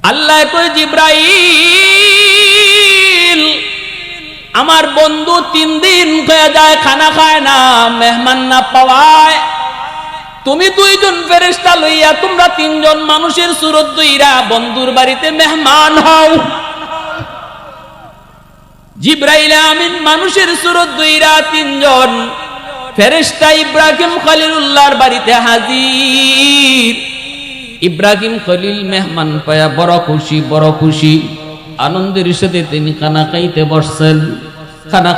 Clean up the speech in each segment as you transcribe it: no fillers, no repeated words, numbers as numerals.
আল্লাহ কয় জিব্রাইল আমার বন্ধু 3 দিন হয়ে যায় খানা খায় না, মেহমান না পাওয়ায় তুমি 2 জন ফেরেশতা লইয়া তোমরা 3 জন মানুষের সুরত দইরা বন্ধুর বাড়িতে মেহমান হও। জিব্রাইল আমিন মানুষের সুরত দইরা 3 জন ফেরেশতা ইব্রাহিম খলিলুল্লাহর বাড়িতে হাজির। ইব্রাহিম খলিল মেহমান পায়া বড় খুশি আনন্দের সাথে তিনি খানা খাইতে বসছেন। খানা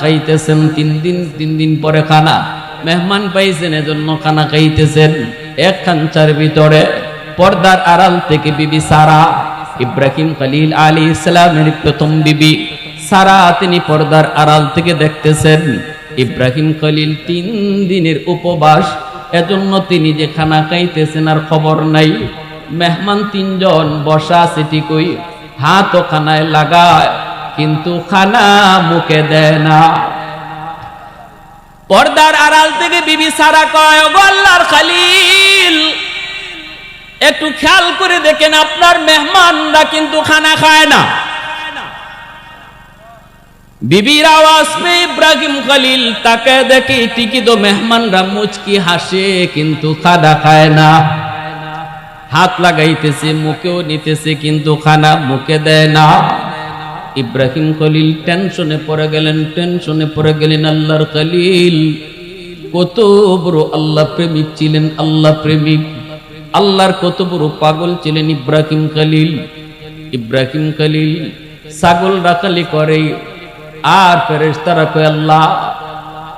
খাইতেছেন 3 দিন পরে খানা মেহমান পাইছেন, এজন্য খানা খাইতেছেন। এক খাঞ্চার ভিতরে পর্দার আড়াল থেকে বিবি সারা, ইব্রাহিম খলিল আলাইহিস সালামের প্রথম বিবি সারা, তিনি পর্দার আড়াল থেকে দেখতেছেন ইব্রাহিম খলিল 3 দিনের উপবাস, এজন্য তিনি যে খানা খাইতেছেন আর খবর নাই। মেহমান 3 জন বসা আছে ঠিকই, হাত ও খানায় লাগায় কিন্তু খানা মুখে দেয় না। পর্দার আড়াল থেকে বিবি সারা কয়, ওগো আল্লাহর খলিল একটু খেয়াল করে দেখেন আপনার মেহমানরা কিন্তু খানা খায় না। বিবির আওয়াজ পেয়ে ইব্রাহিম খলিল তাকে দেখে ঠিকই তো মেহমানরা মুচকি হাসে কিন্তু খানা খায় না। হাত লাগাইতেছে মুখেও নিতেছে কিন্তু খানা মুখে দেয় না। ইব্রাহিম খলিল টেনশনে পড়ে গেলেন। আল্লাহর খলিল কত বড় আল্লাহ প্রেমিক ছিলেন, আল্লাহ প্রেমিক, আল্লাহর কত বড় পাগল ছিলেন ইব্রাহিম খলিল ছাগল রাখালি করে। আর ফেরেশতারা কয়, আল্লাহ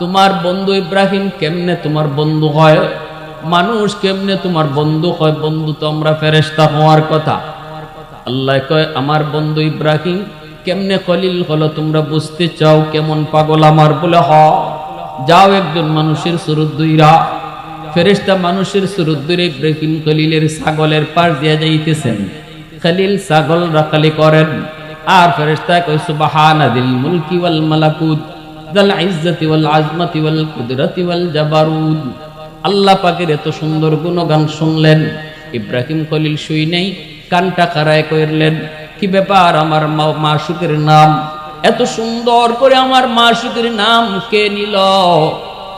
তোমার বন্ধু ইব্রাহিম কেমনে তোমার বন্ধু হয়, মানুষ কেমনে তোমার বন্ধু হয়, বন্ধু তো আমরা ফেরেশতা হওয়ার কথা। আল্লাহ কয়, আমার বন্ধু ইব্রাহিম কেমনে খলিল হলো তোমরা বুঝতে চাও, কেমন পাগল আমার বলে হ, যাও একজন মানুষের সুরত দুইরা। ফেরেশতা মানুষের সুরত দুইরা ইব্রাহিম খলিলের ছাগলের পাশ দিয়ে যাইতেছেন। খলিল ছাগল রাখালি করেন আর ফেরেশতা কয়, সুবহানাদিল মুলকি ওয়াল মালাকুত যাল ইজ্জতি ওয়াল আজমতি ওয়াল কুদরতি ওয়াল জাবারুত। আল্লাহ পাকের এত সুন্দর গুণগান শুনলেন, ইব্রাহিম খলিল শুই নেই, কানটা কারায় করলেন, কি ব্যাপার আমার মাশুকের নাম এত সুন্দর করে আমার মাশুকের নাম কে নিল?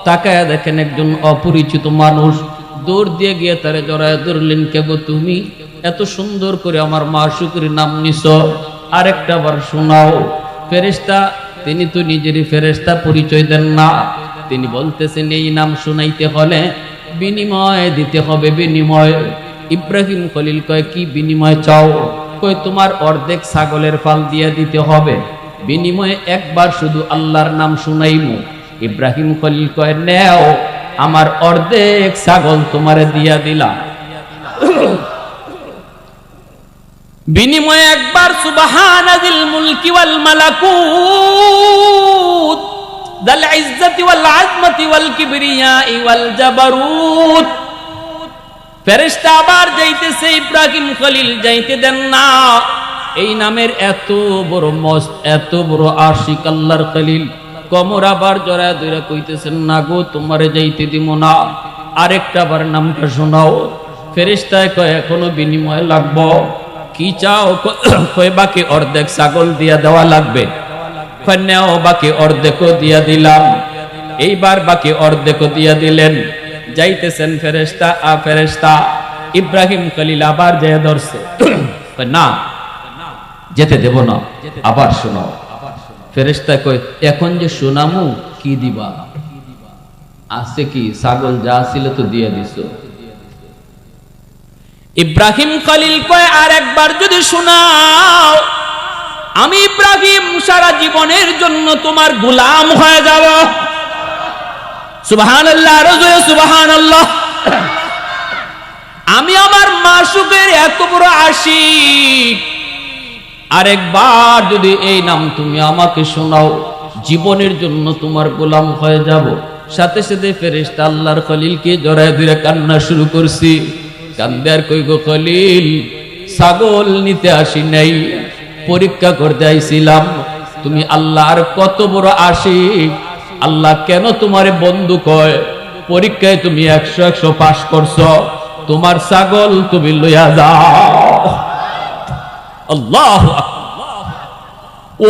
তাকায় দেখেন একজন অপরিচিত মানুষ, দৌড় দিয়ে গিয়ে তারে জড়ায় ধরলেন, কে গো তুমি, এত সুন্দর করে আমার মাশুকের নাম নিছো, আরেকটা বার শোনাও। ফেরেশতা তিনি তো নিজেরই ফেরেশতা, পরিচয় দেন না। তিনি বলতেছেন এই নাম শুনাইতে হলে বিনিময় দিতে হবে, বিনিময়। ইব্রাহিম খলিল কয়, কি বিনিময় চাও? কয়, তোমার অর্ধেক ছাগলের ফাল দিয়ে দিতে হবে, বিনিময়ে একবার শুধু আল্লাহর নাম শুনাইমু। ইব্রাহিম খলিল কয়, নেও আমার অর্ধেক ছাগল তোমারে দিয়া দিলাম, বিনিময়ে একবার সুবহানাদিল মুলকি ওয়াল মালাকুত যাল ইজ্জতি ওয়াল আজমতি ওয়াল কিবরিয়াই ওয়াল জাবারুত। ফেরেশতা আবার যাইতেছে, ইব্রাহিম খলিল যাইতে দেন না। এই নামের এত বড় মস্ত, এত বড় আশিক আল্লাহর খলিল কমর আবার জড়ায় ধরে কইতেছেন, না গো তোমারে যাইতে দিব না, আরেকটা বার নামটা শোনাও। ফেরেশতায় কয়, এখনো বিনিময় লাগবো, কি চাও? কয়, বাকি অর্ধেক ছাগল দিয়া দেওয়া লাগবে। কয়, নেও বাকি অর্ধেকও দিয়া দিলাম। এইবার বাকি অর্ধেকও দিয়া দিলেন। যাইতেছেন ফেরেশতা ইব্রাহিম খলিল আবার যেয়ে ধরছে, না যেতে দেব না, আবার শোনাও। ফেরেশতা কয়, এখন যে শোনামু কি দিবা? আছে কি? ছাগল যা ছিল তো দিয়ে দিছো। ইব্রাহিম খলিল কয়, আর একবার যদি শোনাও আমি ইব্রাহিম সারা জীবনের জন্য তোমার গোলাম হয়ে যাব। সুবহানাল্লাহ, রাজুয়ে সুবহানাল্লাহ। আমি আমার মাশুকের এত বড় আশিক, আরেকবার যদি এই নাম তুমি আমাকে শোনাও জীবনের জন্য তোমার গোলাম হয়ে যাব। সাথে সাথে ফেরেশতা আল্লাহর খলিলকে জড়ায় ধরে কান্না শুরু করছি। কান্দে আর কই, গো খলিল ছাগল নিতে আসি নাই, পরীক্ষা করতে আইছিলাম তুমি আল্লাহর কত বড় আশিক, আল্লাহ কেন তোমারে বন্ধু কয়? পরীক্ষায় তুমি 100 পাস করছো, তোমার ছাগল তুমি লইয়া যাও। আল্লাহু আকবার।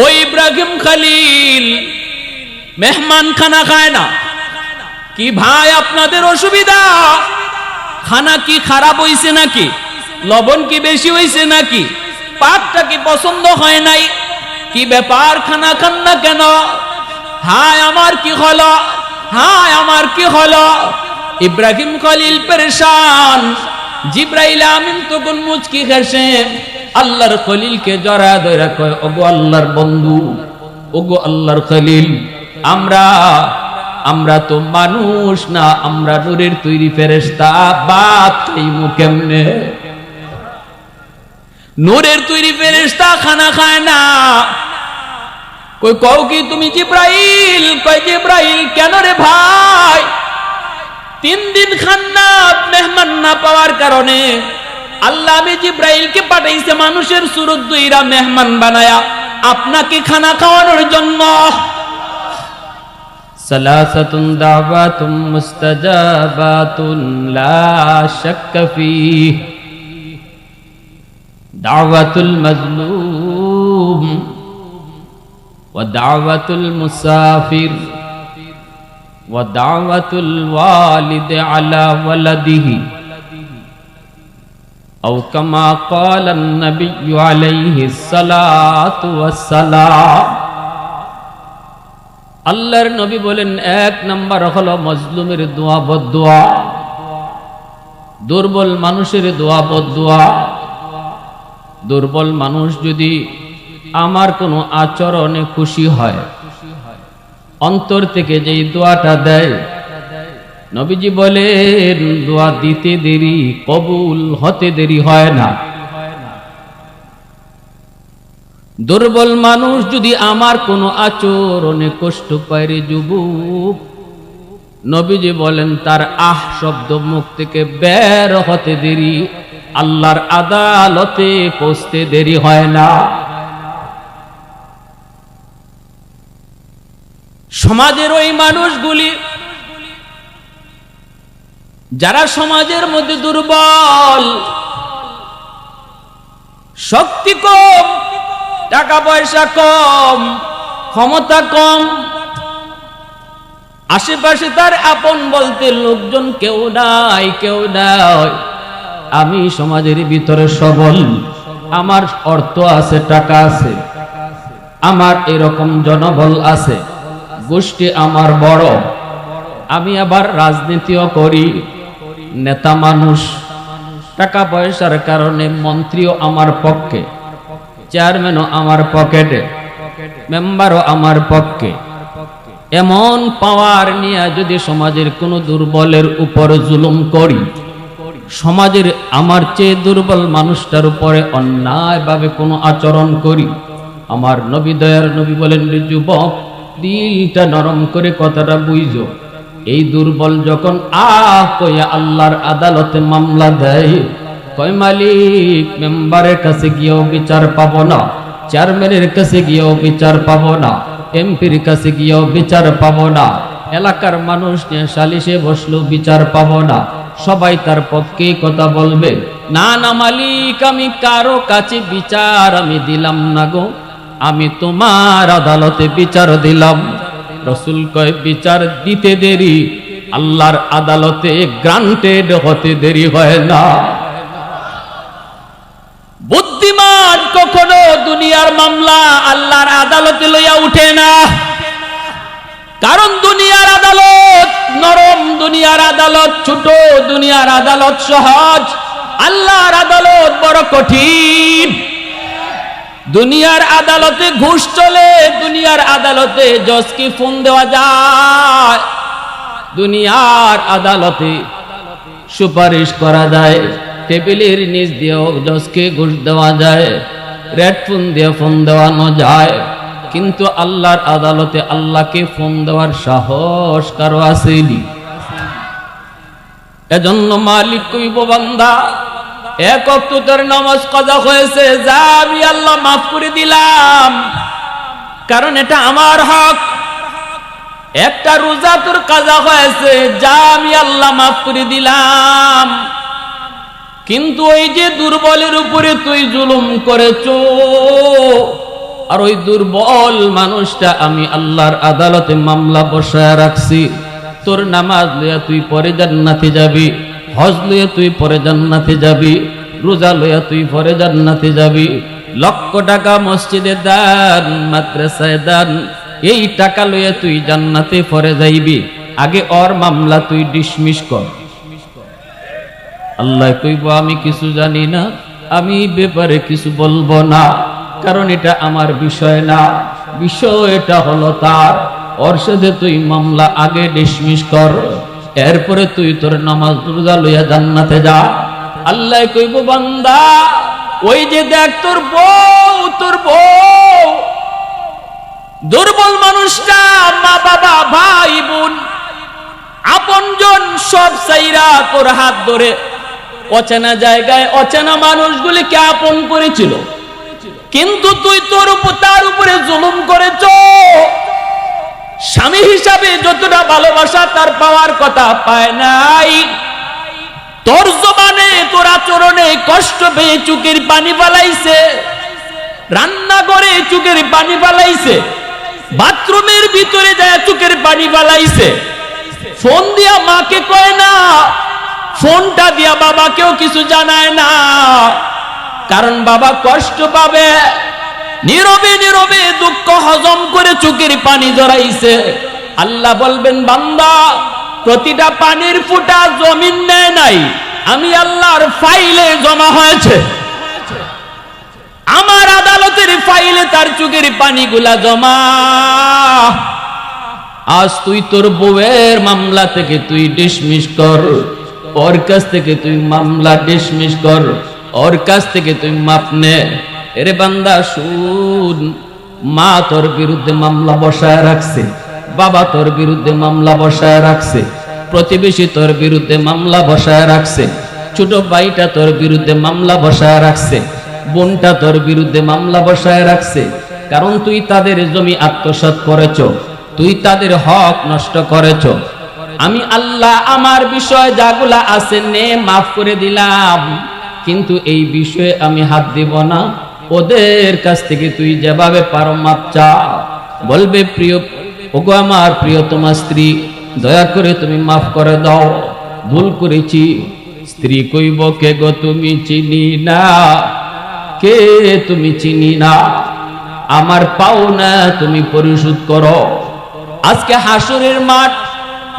ওই ইব্রাহিম খলিল মেহমান খানা খায় না। কি ভাই আপনাদের অসুবিধা? খানা কি খারাপ হইছে নাকি? লবণ কি বেশি হইছে নাকি? পাকটা কি পছন্দ হয় নাই? কি ব্যাপার খানা খান না কেন? হায় আমার কি হলো, হায় আমার কি হলো? ইব্রাহিম খলিল পেরেশান। জিব্রাইল আমিন তখন মুচকি হেসে আল্লাহর খলিলকে জড়া ধরে কয়, ওগো আল্লাহর বন্ধু, ওগো আল্লাহর খলিল, আমরা তো মানুষ না, আমরা নূরের তৈরি ফেরেশতা, বাত খাইমু কেমনে? নূরের তৈরি ফেরেশতা খানা খায় না। কই কও কি তুমি জিব্রাইল? কয় জিব্রাইল কেন রে ভাই? 3 দিন খান না, মেহমান না পাওয়ার কারণে আল্লাহ আমি জিব্রাইলকে পাঠাইছে মানুষের সুরত দুইরা মেহমান বানায়া আপনাকে খানা খাওয়ানোর জন্য। সালাসাতুন দাওয়াতুম মুস্তাজাবাতুন লা শাক্কা ফীহ, দাওয়াতুল মাজলুম ওয়া দাওয়াতুল মুসাফির ওয়া দাওয়াতুল ওয়ালিদ আলা ওয়ালাদিহি আও কামা ক্বালা আন-নাবিয়্যু আলাইহিস সালাতু ওয়াস সালাম। আল্লাহর নবী বলেন 1 নাম্বার হলো মজলুমের দোয়া বদদোয়া, দুর্বল মানুষের দোয়া বদদোয়া। দুর্বল মানুষ যদি আমার কোনো আচরণে খুশি হয়, অন্তর থেকে যেই দোয়াটা দেয়, নবীজি বলেন দোয়া দিতে দেরি, কবুল হতে দেরি হয় না। দুর্বল মানুষ যদি আমার কোনো আচরণে কষ্ট পায় রে যুবক, নবীজি বলেন তার আহ শব্দ মুখ থেকে বের হতে দেরি, আল্লাহর আদালতে পৌঁছতে দেরি হয় না। সমাজের ওই মানুষগুলি যারা সমাজের মধ্যে দুর্বল, শক্তি কম, টাকা পয়সা কম, ক্ষমতা কম, আশেপাশে তার আপন বলতে লোকজন কেউ নাই, কেউ নাই। আমি সমাজের ভিতরে সবল, আমার অর্থ আছে, টাকা আছে, আমার এরকম জনবল আছে, গোষ্ঠী আমার বড়, আমি আবার রাজনীতিও করি, নেতা মানুষ, টাকা পয়সার কারণে মন্ত্রীও আমার পক্ষে, চেয়ারম্যানও আমার পকেটে, মেম্বারও আমার পক্ষে। এমন পাওয়ার নিয়ে যদি সমাজের কোনো দুর্বলের উপর জুলুম করি, সমাজের আমার চেয়ে দুর্বল মানুষটার উপরে অন্যায়ভাবে কোনো আচরণ করি, আমার নবী দয়ার নবী বলেন রে যুবক, দিলটা নরম করে কথাটা বুঝো। এই দুর্বল যখন কইয়া আল্লাহর আদালতে মামলা দেয়, কয় মালিক মেম্বারের কাছে গিয়েও বিচার পাবো না, চেয়ারম্যানের কাছে গিয়েও বিচার পাবো না, এমপির কাছে গিয়েও বিচার পাবো না, এলাকার মানুষ নিয়ে সালিশে বসলো বিচার পাবো না, সবাই তার পক্ষে কথা বলবে। না না মালিক, আমি কারো কাছে বিচার আমি দিলাম না গো, আমি তোমার আদালতে বিচার দিলাম। রাসূল কয় বিচার দিতে দেরি, আল্লাহর আদালতে গ্রান্টেড হতে দেরি হয় না। বুদ্ধিমান কখনো দুনিয়ার মামলা আল্লাহর আদালতে লইয়া উঠে না, কারণ দুনিয়ার আদালত নরম, দুনিয়ার আদালত ছোট, দুনিয়ার আদালত সহজ, আল্লাহর আদালত বড় কঠিন। দুনিয়ার আদালতে ঘুষ চলে, দুনিয়ার আদালতে জজকে ফোন দেওয়া যায়, দুনিয়ার আদালতে সুপারিশ করা যায়, টেবিলের নিচ দিয়েও জজকে ঘুষ দেওয়া যায়, রেড ফোন দিয়ে ফোন দেওয়ানো যায়, কিন্তু আল্লাহর আদালতে আল্লাহকে ফোন দেওয়ার সাহস কারো আসেনি। এজন্য মালিক কইব বান্দা, 1 ওয়াক্ত তোর নামাজ কাজা হয়েছে, যা আমি আল্লাহ মাফ করে দিলাম, কারণ এটা আমার হক। একটা রোজা তোর কাজা হয়েছে, যা আমি আল্লাহ মাফ করে দিলাম, কিন্তু ওই যে দুর্বলের উপরে তুই জুলুম করেছো, আর ওই দুর্বল মানুষটা আমি আল্লাহর আদালতে মামলা বসায় রাখছি। তোর নামাজ লইয়া তুই পরে জান্নাতে যাবি, হজ লইয়া তুই পরে জান্নাতে যাবি, রোজা লইয়া তুই পরে জান্নাতে যাবি, লক্ষ টাকা মসজিদে দান, মাদ্রাসায় দান, এই টাকা লইয়া তুই জান্নাতে পরে যাইবি। আগে ওর মামলা তুই ডিসমিস কর। আল্লাহ কইব আমি কিছু জানি না, আমি ব্যাপারে কিছু বলবো না, কারণ এটা আমার বিষয় না, বিষয়টা হলো তার। ওর সাথে তুই মামলা আগে ডিসমিস কর, এরপরে তুই তোর নামাজ রোজা লইয়া জান্নাতে যা। আল্লাহ কইব বান্দা ওই যে দেখ তোর বউ দুর্বল মানুষটা, মা বাবা ভাই বোন আপনজন সব সাইরা তোর হাত ধরে অচেনা জায়গায় অচেনা মানুষগুলিকে আপন করেছিল, কিন্তু তুই তার উপরে জুলুম করেছ। স্বামী হিসাবে যতটা ভালোবাসা তার পাওয়ার কথা পায় নাই, তোর জবানে তোর আচরণে কষ্ট পেয়ে চোখের পানি পালাইছে, রান্না করে চোখের পানি পালাইছে, বাথরুমের ভিতরে যায় চোখের পানি পালাইছে, ফোন দিয়া মাকে কয় না, ফোনটা দিয়া বাবাকেও কিছু জানায় না, কারণ বাবা কষ্ট পাবে। নীরবে নীরবে দুঃখ হজম করে চোখের পানি জড়াইছে। আল্লাহ বলবেন বান্দা প্রতিটা পানির ফোঁটা জমিন নেয় নাই, আমি আল্লাহর ফাইলে জমা হয়েছে, আমার আদালতের ফাইলে তার চোখের পানিগুলা জমা। আজ তুই তোর বউয়ের মামলা থেকে তুই ডিসমিস কর, ওর কাছ থেকে তুই মামলা ডিসমিস কর, ওর কাছ থেকে তুই মাপ নে। এরে বান্দা শুন, মা তোর বিরুদ্ধে মামলা বসায় রাখছে, বাবা তোর বিরুদ্ধে মামলা বসায় রাখছে, প্রতিবেশী তোর বিরুদ্ধে মামলা বসায় রাখছে, ছোট ভাইটা তোর বিরুদ্ধে মামলা বসায় রাখছে, বোনটা তোর বিরুদ্ধে মামলা বসায় রাখছে, কারণ তুই তাদের জমি আত্মসাৎ করেছ, তুই তাদের হক নষ্ট করেছ। আমি আল্লাহ আমার বিষয় যাগুলা আছে নে মাফ করে দিলাম, কিন্তু এই বিষয়ে আমি হাত দিব না। ওদের কাছ থেকে তুই যেভাবে পারো মাপ চা। বলবে প্রিয় ওগো আমার প্রিয়তমা স্ত্রী, দয়া করে তুমি মাফ করে দাও, ভুল করেছি। স্ত্রী কইব কে গো তুমি চিনি না, কে তুমি চিনি না, আমার পাওনা তুমি পরিশোধ করো। আজকে হাসরের মাঠ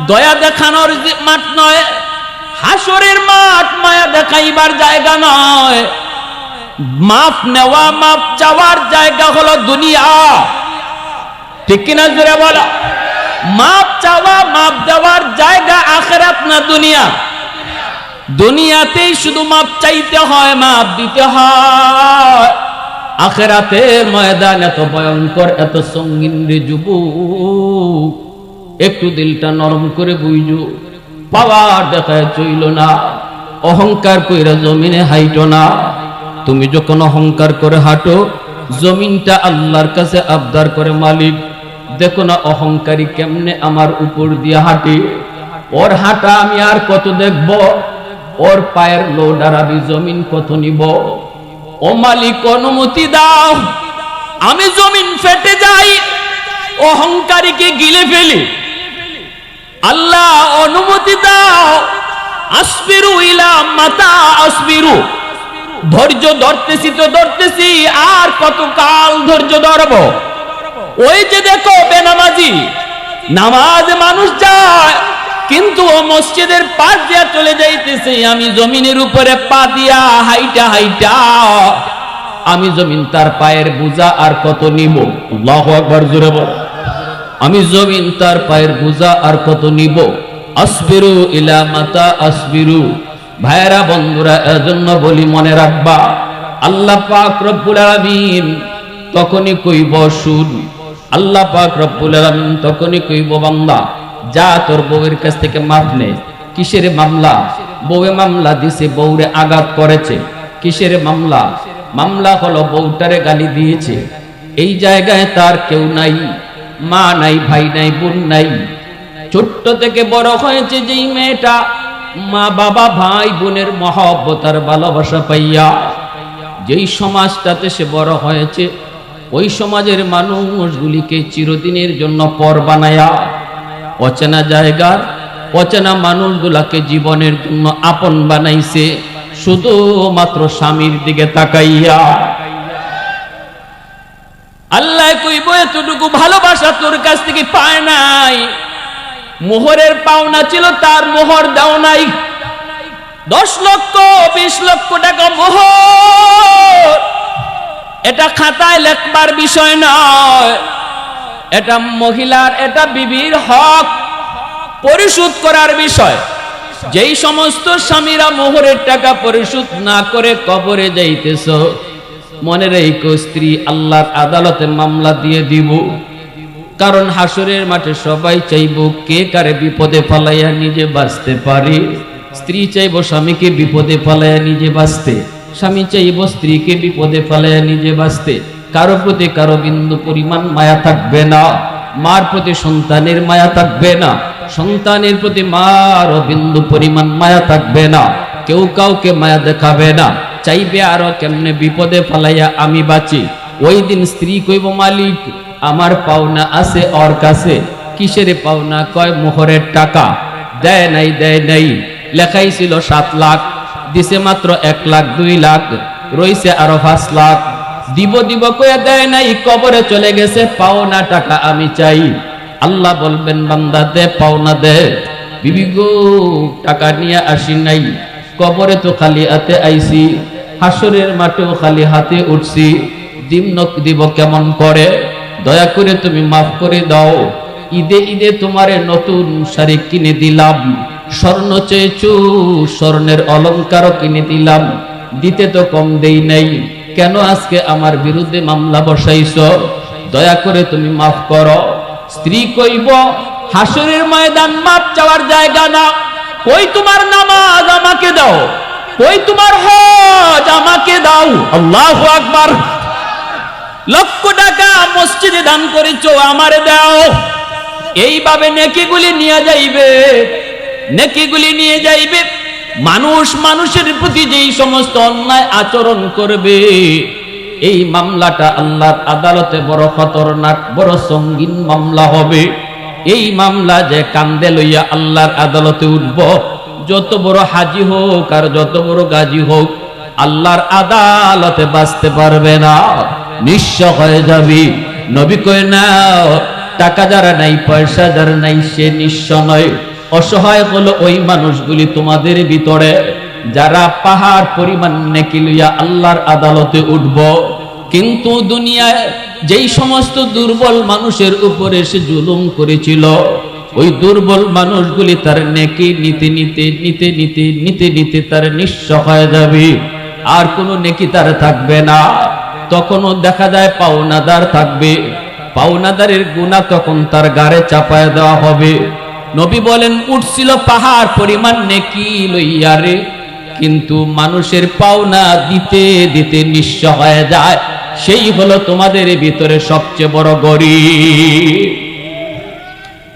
দয়া দেখানোর মাঠ নয়, হাসরের মাঠ মায়া দেখাইবার জায়গা নয়, মাফ নেওয়া মাফ চাওয়ার জায়গা হলো দুনিয়া। ঠিক কিনা জোরে বলো? মাফ চাওয়া মাফ দেওয়ার জায়গা আখিরাত না দুনিয়া। দুনিয়াতেই শুধু মাফ চাইতে হয়, মাফ দিতে হয়। আখিরাতের ময়দান এত ভয়ঙ্কর, এত সঙ্গীন রে যুবক, একটু দিলটা নরম করে বুঝো। পাওয়ার দেখায় চইল না, অহংকার কইরা জমিনে হাইটো না। তুমি যখন অহংকার করে হাঁটো, জমিনটা আল্লাহর কাছে আবদার করে, মালিক দেখো না অহংকারী কেমনে আমার উপর দিয়ে হাঁটে, ওর হাঁটা আমি আর কত দেখব, ওর পায়ের লোডার আমি জমিন কত নিব। ও মালিক অনুমতি দাও, আমি জমিন ফেটে যাই, অহংকারীকে গিলে ফেলি। আল্লাহ অনুমতি দাও, আসবিরু ইলা মাতা আসবিরু, ধৈর্য ধরতেছি তো ধরতেছি, আর কত কাল ধৈর্য ধরব। ওই যে দেখো বেনামাজি, নামাজ মানুষ যায় কিন্তু ও মসজিদের পাশ দিয়া চলে যাইতেছে, আমি জমিনের উপরে পা দিয়া হাইটা হাইটা, আমি জমিন তার পায়ের বোঝা আর কত নিব। আল্লাহু আকবার জোরে বল। আমি জমিন তার পায়ের বোঝা আর কত নিব। আসবিরু ইলা মাতা আসবিরু। ভাইরা বন্ধুরা, এজন্য বলি মনে রাখবা, আল্লাহ পাক রব্বুল আলামিন তখনই কইব শুন, আল্লাহ পাক রব্বুল আলামিন তখনই কইব বান্দা যা তোর বউয়ের কাছ থেকে মাফ নে। কিসের মামলা? বউয়ে মামলা দিছে, বউরে আঘাত করেছে। কিসের মামলা? মামলা হলো বউটারে গালি দিয়েছে। এই জায়গায় তার কেউ নাই, মা নাই, ভাই নাই, বোন নাই। ছোট্ট থেকে বড় হয়েছে যেই মেয়েটা, মা বাবা ভাই বোনের মহব্বত আর ভালোবাসা পাইয়া যেই সমাজটাতে সে বড় হয়েছে, ওই সমাজের মানুষগুলিকে চিরদিনের জন্য পর বানায়া অচেনা জায়গার অচেনা মানুষগুলাকে জীবনের জন্য আপন বানাইছে শুধুমাত্র স্বামীর দিকে তাকাইয়া। আল্লাহ কইব এতটুকু ভালোবাসা তোর কাছ থেকে পায় নাই, মোহরের পাওনা ছিল তার মোহর দাও নাই। 10 লক্ষ 20 লক্ষ টাকা মোহর, এটা খাতায় লেখবার বিষয় নয়, এটা মহিলার এটা বিবির হক পরিশোধ করার বিষয়। যেই সমস্ত স্বামীরা মোহরের টাকা পরিশোধ না করে কবরে যাইতেছ, মনে রেখো স্ত্রী আল্লাহর আদালতে মামলা দিয়ে দিব। কারণ হাসরের মাঠে সবাই চাইব কে কারে বিপদে ফালাইয়া নিজে বাঁচতে পারে। স্ত্রী চাইব স্বামীকে বিপদে ফালাইয়া নিজে বাঁচতে, স্বামী চাইব স্ত্রীকে বিপদে ফালাইয়া নিজে বাঁচতে। কারো প্রতি কারো বিন্দু পরিমাণ মায়া থাকবে না, মার প্রতি সন্তানের মায়া থাকবে না, সন্তানের প্রতি মার বিন্দু পরিমাণ মায়া থাকবে না। কেউ কাউকে মায়া দেখাবে না, চাইবে আরো কেমনে বিপদে ফালাইয়া আমি বাঁচি। ওই দিন স্ত্রী কইব মালিক আমার পাওনা আছে ওর কাছে। কিসের পাওনা? কয় মোহরের টাকা। দেয় নাই দেয় নাই, লেখাই ছিল 7 লাখ, দিছে মাত্র 1 লাখ 2 লাখ, রইছে আরো 5 লাখ। দিব দিব কয়ে দেয় নাই, কবরে চলে গেছে। পাওনা টাকা আমি চাই। আল্লাহ বলবেন বান্দা দে পাওনা দে। বিবি গো টাকা নিয়ে আসি নাই, কবরে তো খালি হাতে আইছি, হাসরের মাঠেও খালি হাতে উঠছি, দিব কেমন করে? দয়া করে তুমি মাফ করে দাও। ঈদে ঈদে তোমারে নতুন শাড়ি কিনে দিলাম, স্বর্ণ চেয়েছো স্বর্ণের অলংকারও কিনে দিলাম, দিতে তো কম দেই নাই, কেন আজকে আমার বিরুদ্ধে মামলা বসাইছ? দয়া করে তুমি মাফ করো। স্ত্রী কইব হাসরের ময়দান মাপ চাওয়ার জায়গা না। কই তোমার নামাজ আমাকে দাও, কই তোমার হজ আমাকে দাও। আল্লাহু আকবার। লক্ষ টাকা মসজিদে দান করেছো, আমারে দাও। এইভাবে নেকিগুলি নিয়ে যাইবে, নেকিগুলি নিয়ে যাইবে। মানুষ মানুষের প্রতি যেই সমস্ত অন্যায় আচরণ করবে, এই মামলাটা আল্লাহর আদালতে বড় খতরনাক, বড় সঙ্গীন মামলা হবে। এই মামলা যে কান্দে লইয়া আল্লাহর আদালতে উঠব, যত বড় হাজি হোক আর যত বড় গাজী হোক, আল্লাহর আদালতে বাঁচতে পারবে না, নিঃস্ব হয়ে যাবি। নবী কয় না, টাকা যারা নাই, পয়সা যারা নাই, সে নিঃস্ব নয়। অসহায় হলো ওই মানুষগুলি তোমাদের ভিতরে যারা পাহাড় পরিমাণ নেকি লইয়া আল্লাহর আদালতে উঠব। কিন্তু দুনিয়ায় যেই সমস্ত দুর্বল মানুষের উপরে সে জুলুম করেছিল, ওই দুর্বল মানুষগুলি তার নেকি নিতে নিতে নিতে নিতে নিতে নিতে তার নিঃস্ব হয়ে যাবে, আর কোনো নেকি তার থাকবে না। তখনও দেখা যায় পাওনাদার থাকবে, পাওনাদারের গুনাহ তখন তার গাড়ে চাপায় দেওয়া হবে। নবী বলেন উঠছিল পাহাড় পরিমাণ নেকি লইয়া রে, কিন্তু মানুষের পাওনা দিতে দিতে নিঃস্ব হয়ে যায়। সেই হলো তোমাদের ভিতরে সবচেয়ে বড় গরীব।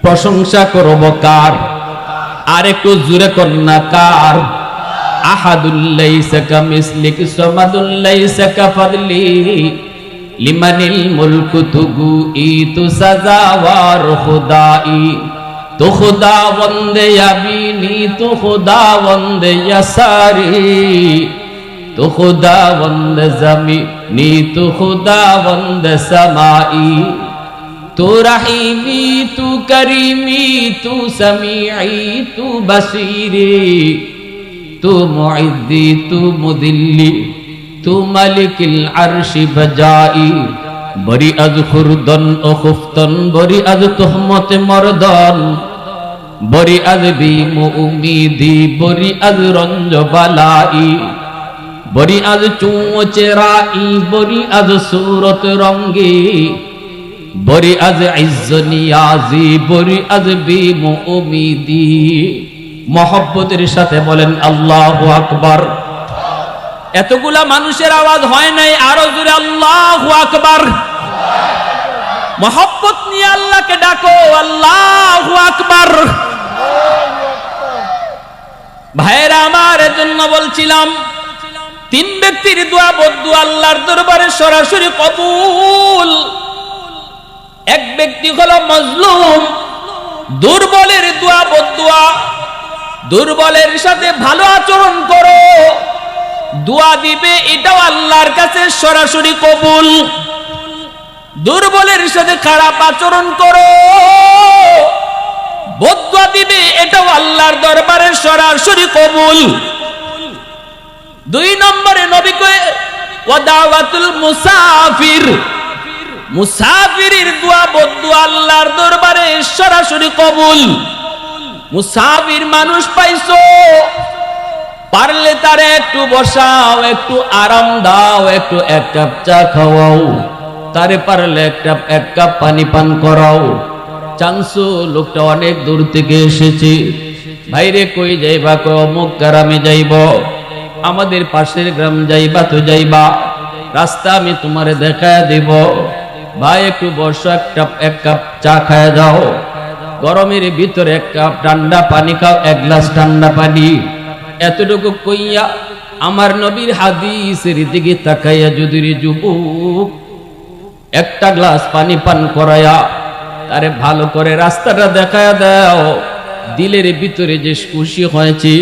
প্রশংসা করব কার? আর একটু জোরে কন্যা কার? আহাদুল লাইসা কামিসলিক সামাদুল লাইসা কাফাদলি লিমানিল মুলকু তুগু ইতু সাজাওয়ার খুদাই। তো খুদাবন্দে ইয়ামিনি, তো খুদাবন্দে ইয়াসারি, তো খুদাবন্দে জমিনি, তো খুদাবন্দে সামাই। তু রহিমি, তু করিমি, তু সমিঈ, তু বসীরি, তু মুইদ্দি, তু মুদিল্লি, তু মালিকিল আরশি বজাই। বরি আজ খুরদন ও খুফতন, বরি আজ তুহমতে মরদন, বরি আজ বিমু উমিদি, বরি আজ রঞ্জ বালাই, বরি আজ চুঁ চেরাই, বরি আজ সুরত রঙ্গি, বরি আজ ইজ্জ নিয়াজি, বরি আজ বিমু উমিদি। মহব্বতের সাথে বলেন আল্লাহু আকবার। এতগুলা মানুষের আওয়াজ হয় নাই, আরো জোরে আল্লাহু আকবার। মহব্বত নিয়ে আল্লাহকে ডাকো, আল্লাহু আকবার। ভাইরা আমার, এজন্য বলছিলাম তিন ব্যক্তির দোয়া বদদুয়া আল্লাহর দরবারে সরাসরি কবুল। এক ব্যক্তি হলো মজলুম, দুর্বলের দোয়া বদদুয়া, দুর্বলের সাথে ভালো আচরণ করো, দোয়া দিবে, এটাও আল্লাহর কাছে সরাসরি কবুল। দুর্বলের সাথে খারাপ আচরণ করো, বদদুয়া দিবে, এটাও আল্লাহর দরবারে সরাসরি কবুল। দুই নম্বরে নবী কয় ওয়াদাওয়াতুল মুসাফির, মুসাফিরের দোয়া বদদুয়া আল্লাহর দরবারে সরাসরি কবুল। মুসাফির মানুষ পাইছো, পারলে তারে একটু বসাও, একটু আরাম দাও, একটু এক কাপ চা খাওয়াও, তারে পারলে এক কাপ পানি পান করাও। চান্সু লোকটা অনেক দূর থেকে এসেছে, ভাইরে কই যাইবা? কই অমুক গ্রামে যাইব। আমাদের পাশের গ্রাম যাইবা? তো যাইবা, রাস্তা আমি তোমারে দেখায় দেব। ভাই একটু বসো, এক কাপ চা খায় যাও, গরমের ভিতরে এক কাপ ঠান্ডা পানি খাও, এক গ্লাস ঠান্ডা পানি। এতটুকু কইয়া আমার নবীর হাদিসের দিকে তাকাইয়া যদি যুবক একটা গ্লাস পানি পান করায়া তারে ভালো করে রাস্তাটা দেখায়া দাও, দিলের ভিতরে যে খুশি হয়েছে,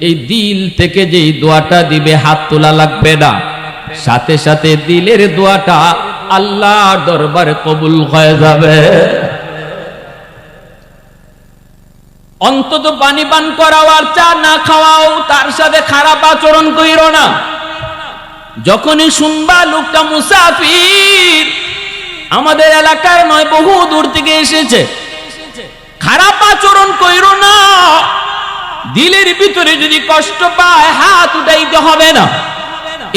এই দিল থেকে যে দোয়াটা দিবে হাত তোলা লাগবে না, সাথে সাথে দিলের দোয়াটা আল্লাহর দরবারে কবুল হয়ে যাবে। অন্তত পানি পান করাও আর চা না খাওয়াও, তার সাথে খারাপ আচরণ কইরো না। যখনই শুনবা লোকটা মুসাফির, আমাদের এলাকার নয়, বহু দূর থেকে এসেছে, খারাপ আচরণ কইরো না। দিলের ভিতরে যদি কষ্ট পায় হাত উঠাইতে হবে না,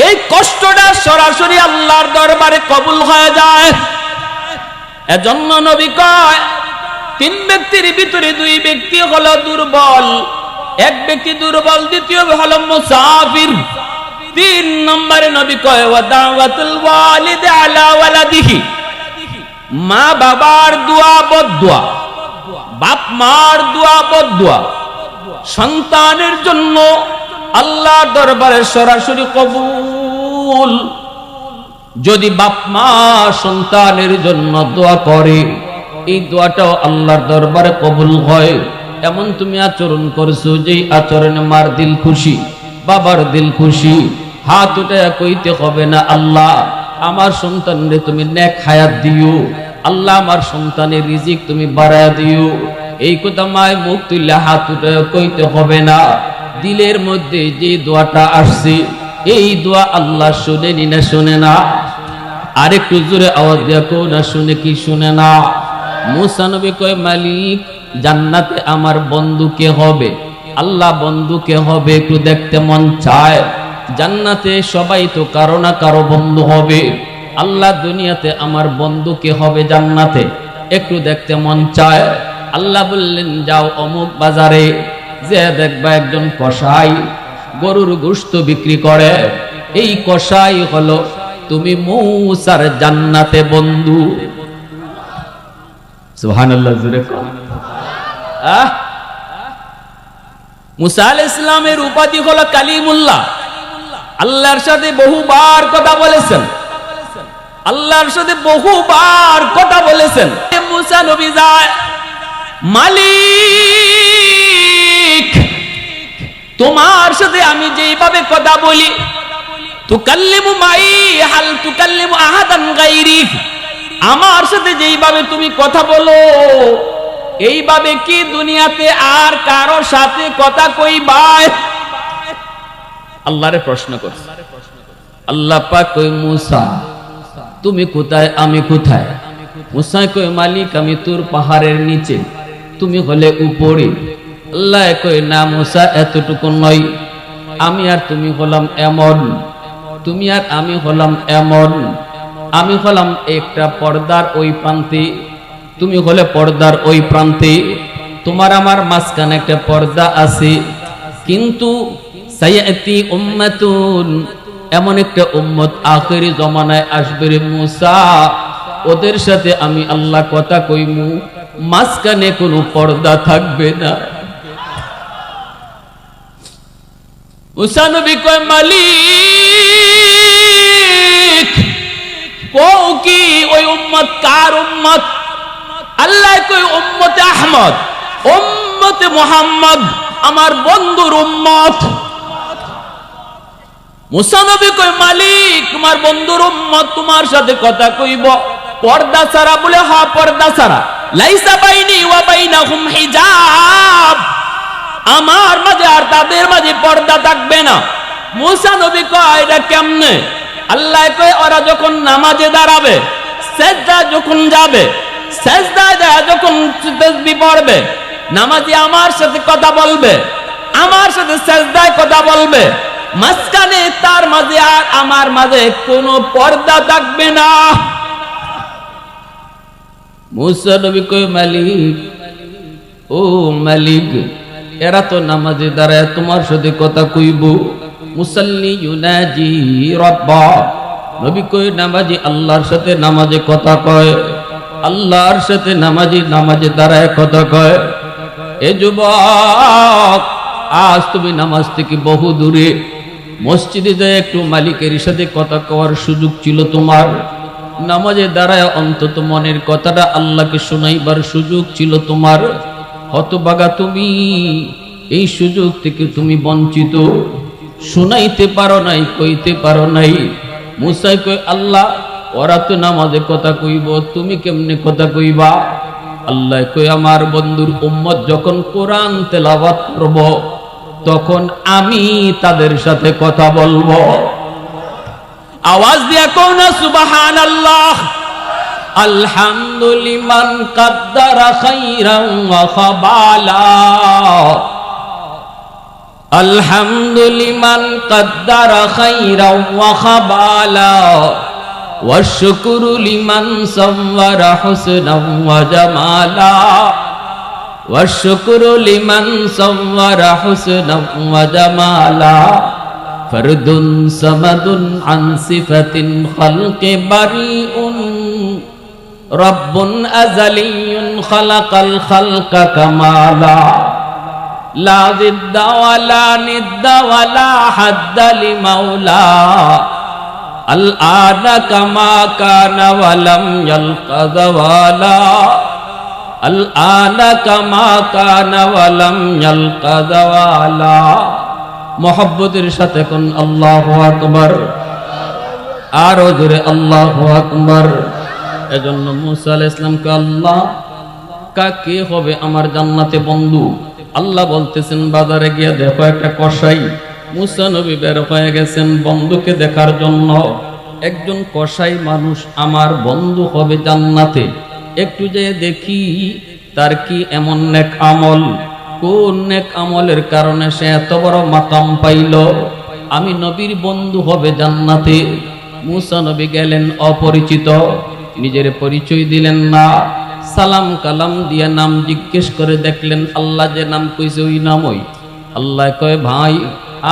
এই কষ্টটা সরাসরি আল্লাহর দরবারে কবুল হয়ে যায়। এজন্য নবী কয় তিন ব্যক্তির ভিতরে দুই ব্যক্তি হলো দুর্বল, এক ব্যক্তি দুর্বল, দ্বিতীয় হলো মুসাফির। তিন নম্বরে নবী কয় ওয়াদাওয়াতুল ওয়ালিদ আলা ওয়ালাদিহি, মা বাবার দোয়া বদদুয়া, বাপ মার দোয়া বদদুয়া সন্তানের জন্য আল্লাহর দরবারে সরাসরি কবুল। যদি বাপ মা সন্তানের জন্য দোয়া করে, এই দোয়াটাও আল্লাহর দরবারে কবুল হয়। এমন তুমি আচরণ করছো যে আচরণে মার দিল খুশি, বাবার দিল খুশি, হাত উঠে কইতে হবে না আল্লাহ আমার সন্তানরে তুমি নেক হায়াত দিও, আল্লাহ আমার সন্তানের রিজিক তুমি বাড়ায়া দিও। এই কথা মায় মুখ তুললে হাত উঠে কইতে হবে না। দিলের মধ্যে যে দোয়াটা আসছে, এই দোয়া আল্লাহ শুনেনি না শুনে না? আরেকটু জোরে আওয়াজ দিয়া কও না, শুনে কি শুনে না? মুসা নবী কয় মালিক জান্নাতে আমার বন্ধু কে হবে? আল্লাহ বন্ধু কে হবে একটু দেখতে মন চায়। জান্নাতে সবাই তো কারো না কারো বন্ধু হবে, আল্লাহ দুনিয়াতে আমার বন্ধু কে হবে জান্নাতে একটু দেখতে মন চায়। আল্লাহ বললেন যাও অমুক বাজারে যে দেখবা একজন কসাই গরুর গোশত বিক্রি করে, এই কসাই হলো তুমি মুসার জান্নাতে বন্ধু। সুবহানাল্লাহ, জোরে কও। মুসা আলাইহিস সালামের উপাধি হলো কালিমুল্লাহ, আল্লাহর সাথে বহুবার কথা বলেছেন, আল্লাহর সাথে বহুবার কথা বলেছেন। মুসা নবী যায়, মালিক তোমার সাথে আমি যেভাবে কথা বলি, তুকাল্লিমু মাই হাল তুকাল্লিমু আহাদান গায়রি, আমার সাথে যেইভাবে তুমি কথা বলো এইভাবে কি দুনিয়াতে আর কারো সাথে কথা কইবা? আল্লাহরে প্রশ্ন করছে। আল্লাহ পাক কই মুসা তুমি কোথায়, আমি কোথায়? মুসা কই মালিক আমি তোর পাহাড়ের নিচে, তুমি হলে উপরে। আল্লাহ কই না মুসা এতটুকু নয়, আমি আর তুমি হলাম এমন, তুমি আর আমি হলাম এমন, আমি হলাম একটা পর্দার ওই প্রান্তে, তুমি হলে পর্দার ওই প্রান্তে, তোমার আমার মাঝখানে একটা পর্দা আছে। কিন্তু সায়াতি উম্মাতুন, এমন একটা উম্মত আখিরি জমানায় আসবে রে মুসা, ওদের সাথে আমি আল্লাহ কথা কইমু, মাঝখানে কোনো পর্দা থাকবে না। মুসা নবী কয় মালিক কও কি ওই উম্মত কার উম্মত? আল্লাহ কয় উম্মতে আহমদ, উম্মতে মুহাম্মদ, আমার বন্ধুর উম্মত। মুসা নবী কয় মালিক তোমার বন্ধুর উম্মত তোমার সাথে কথা কইব পর্দা ছাড়া? বলে হ্যাঁ পর্দা ছাড়া। লাইসা বাইনি ওয়া বাইনাহুম হিজাব, আমার মাঝে আর তাদের মাঝে পর্দা থাকবে না। মুসা নবী কয় এটা কেমনে? আল্লাহ কয় ওরা যখন নামাজে দাঁড়াবে, সেজদা যখন যাবে, সেজদায় যায় যখন তাসবিহ পড়বে, নামাজি আমার সাথে কথা বলবে, আমার সাথে সেজদায় কথা বলবে, মাঝখানে তার মাঝে আর আমার মাঝে কোনো পর্দা থাকবে না। মুসা নবী কয় মালিক, ও মালিক এরা তো নামাজে দাঁড়ায় তোমার সাথে কথা কইব। মুসাল্লি ইউনাজি রাব্বা, নবী কয় নামাজি আল্লাহর সাথে নামাজে কথা কয়, আল্লাহর সাথে নামাজি নামাজে দাঁড়ায় কথা কয়। এ যুবক আজ তুমি নামাজ থেকে বহু দূরে, মসজিদে যায় একটু মালিকের সাথে কথা কওয়ার সুযোগ ছিল তোমার, নামাজে দাঁড়ায় অন্তত মনের কথাটা আল্লাহকে শোনাইবার সুযোগ ছিল তোমার। হতভাগা তুমি, এই সুযোগ থেকে তুমি বঞ্চিত, শোনাইতে পারো নাই, কইতে পারো নাই। মুসা কই আল্লাহ ওরা তো নামাজে কথা কইব, তুমি কেমনে কথা কইবা? আল্লাহ কই আমার বন্ধুর উম্মত যখন কোরআন তেলাওয়াত করব তখন আমি তাদের সাথে কথা বলবো। আওয়াজ দিয়া কও না সুবহানাল্লাহ। আলহামদুলিমান কাদ্দারা খাইরান ওয়া খাবালা, আলহামদুলিমান কাদ্দারা খাইরান ওয়া খাবালা, ওয়াশকুরু লিমান সাওয়ারা হুসনান ওয়া জামালা, ওয়াশকুরু লিমান সাওয়ারা হুসনান ওয়া জামালা, ফরদুন সামাদুন আন সিফাতিন খালকি বারিউন, রব্বুন আযালিয়ুন খালাকাল খালকা কামালা, লা জিদ্দা ওয়ালা নিদ্দা ওয়ালা হাদ্দা লিমাওলা, আল আনা কামা কানা ওয়ালাম ইয়ালকা যাওয়ালা, আল আনা কামা কানা ওয়ালাম ইয়ালকা যাওয়ালা। মোহাব্বতের সাথে কোন আল্লাহু আকবার, আরো জোরে আল্লাহু আকবার। এজন্য মুসা আলাইহিস সালামকে আল্লাহ কাকে হবে আমার জান্নাতে বন্ধু? আল্লাহ বলতেছেন বাজারে গিয়ে দেখো একটা কসাই। মুসা নবী বের হয়ে গেছেন বন্ধুকে দেখার জন্য। একজন কসাই মানুষ আমার বন্ধু হবে জান্নাতে, একটু যে দেখি তার কি এমন নেক আমল, কোন নেক আমলের কারণে সে এত বড় মাকাম পাইল, আমি নবীর বন্ধু হবে জান্নাতে। মুসা নবী গেলেন অপরিচিত, নিজের পরিচয় দিলেন না, সালাম কালাম দিয়া নাম জিজ্ঞেস করে দেখলেন আল্লাহ যে নাম কইছে ওই নামই। আল্লাহ কয় ভাই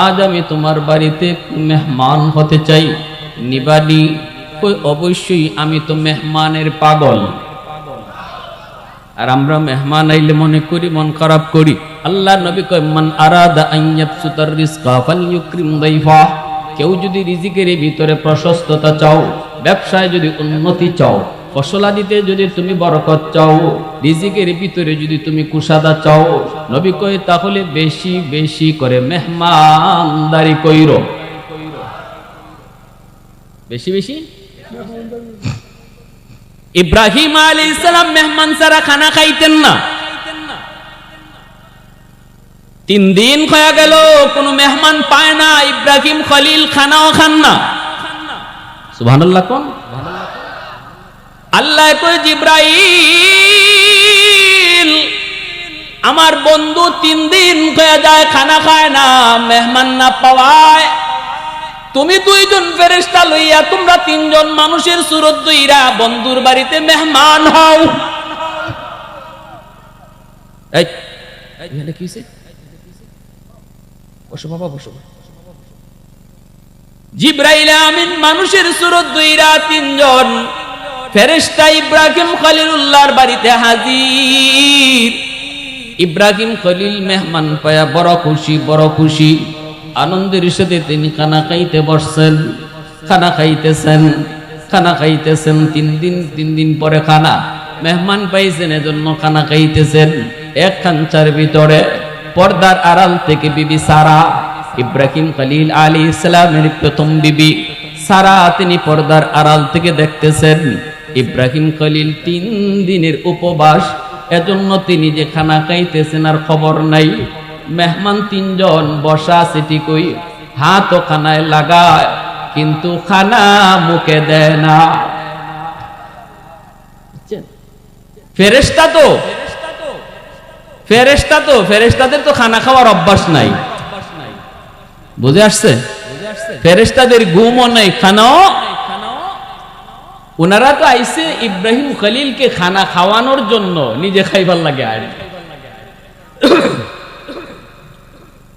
আজ আমি তোমার বাড়িতে মেহমান হতে চাই, নিবানি? কই অবশ্যই, আমি তো মেহমানের পাগল। আর আমরা মেহমান আইলে মনে করি মন খারাপ করি। আল্লাহ নবী কয় মান আরাদা আন ইয়াবসুতার রিজকা ফালইউকরিম দাইফা, কেউ যদি রিজিকের ভিতরে প্রশস্ততা চাও, ব্যবসায় যদি উন্নতি চাও, ফসলাদিতে যদি তুমি বরকত চাও, রিজিকের ভিতরে যদি তুমি কুশাদা চাও, নবী কয় তাহলে বেশি বেশি করে মেহমানদারি কইরো। বেশি বেশি। ইব্রাহিম আলাইহিস সালাম মেহমান ছাড়া খানা খাইতেন না। 3 দিন হয়ে গেল কোনো মেহমান পায় না, ইব্রাহিম খলিল খানাও খান না। সুবহানাল্লাহ কোন? আল্লাহ কয় জিবরাইল আমার বন্ধু 3 দিন হয়ে যায় খানা খায় না, মেহমান না পাওয়ায় তুমি 2 জন ফেরেশতা লইয়া তোমরা 3 জন মানুষের সুরত দইরা বন্ধুর বাড়িতে মেহমান হও। এই এখানে কি হইছে? বসো বাবা বসো। জিবরাইল আমিন মানুষের সুরত দইরা 3 জন ফেরেশতা ইব্রাহিম খলিলুল্লাহর বাড়িতে হাজির। ইব্রাহিম খলিল মেহমান পায়া বড় খুশি, বড় খুশি। আনন্দের সাথে তিনি খানা খাইতে বসছেন, খানা খাইতেছেন, খানা খাইতেছেন। 3 দিন পরে খানা মেহমান পাইছেন, এজন্য খানা খাইতেছেন। এক খাঞ্চার ভিতরে পর্দার আড়াল থেকে বিবি সারা, ইব্রাহিম খলিল আলাইহিস সালামের প্রথম বিবি সারা, তিনি পর্দার আড়াল থেকে দেখতেছেন ইব্রাহিম খলিল 3 দিনের উপবাস, এজন্য তিনি যে খানা খাইতেছেন আর খবর নাই। মেহমান 3 জন বসা আছে ঠিকই, হাতও খানায় লাগায় কিন্তু খানা মুখে দেয় না। ফেরেশতাদের তো খানা খাওয়ার অভ্যাস নাই, বুঝে আসছে? ফেরেশতাদের ঘুমও নাই, খানাও। ওনারা তো আইসে ইব্রাহিম খলিলকে খানা খাওয়ানোর জন্য, নিজে খাইবার লাগে। আর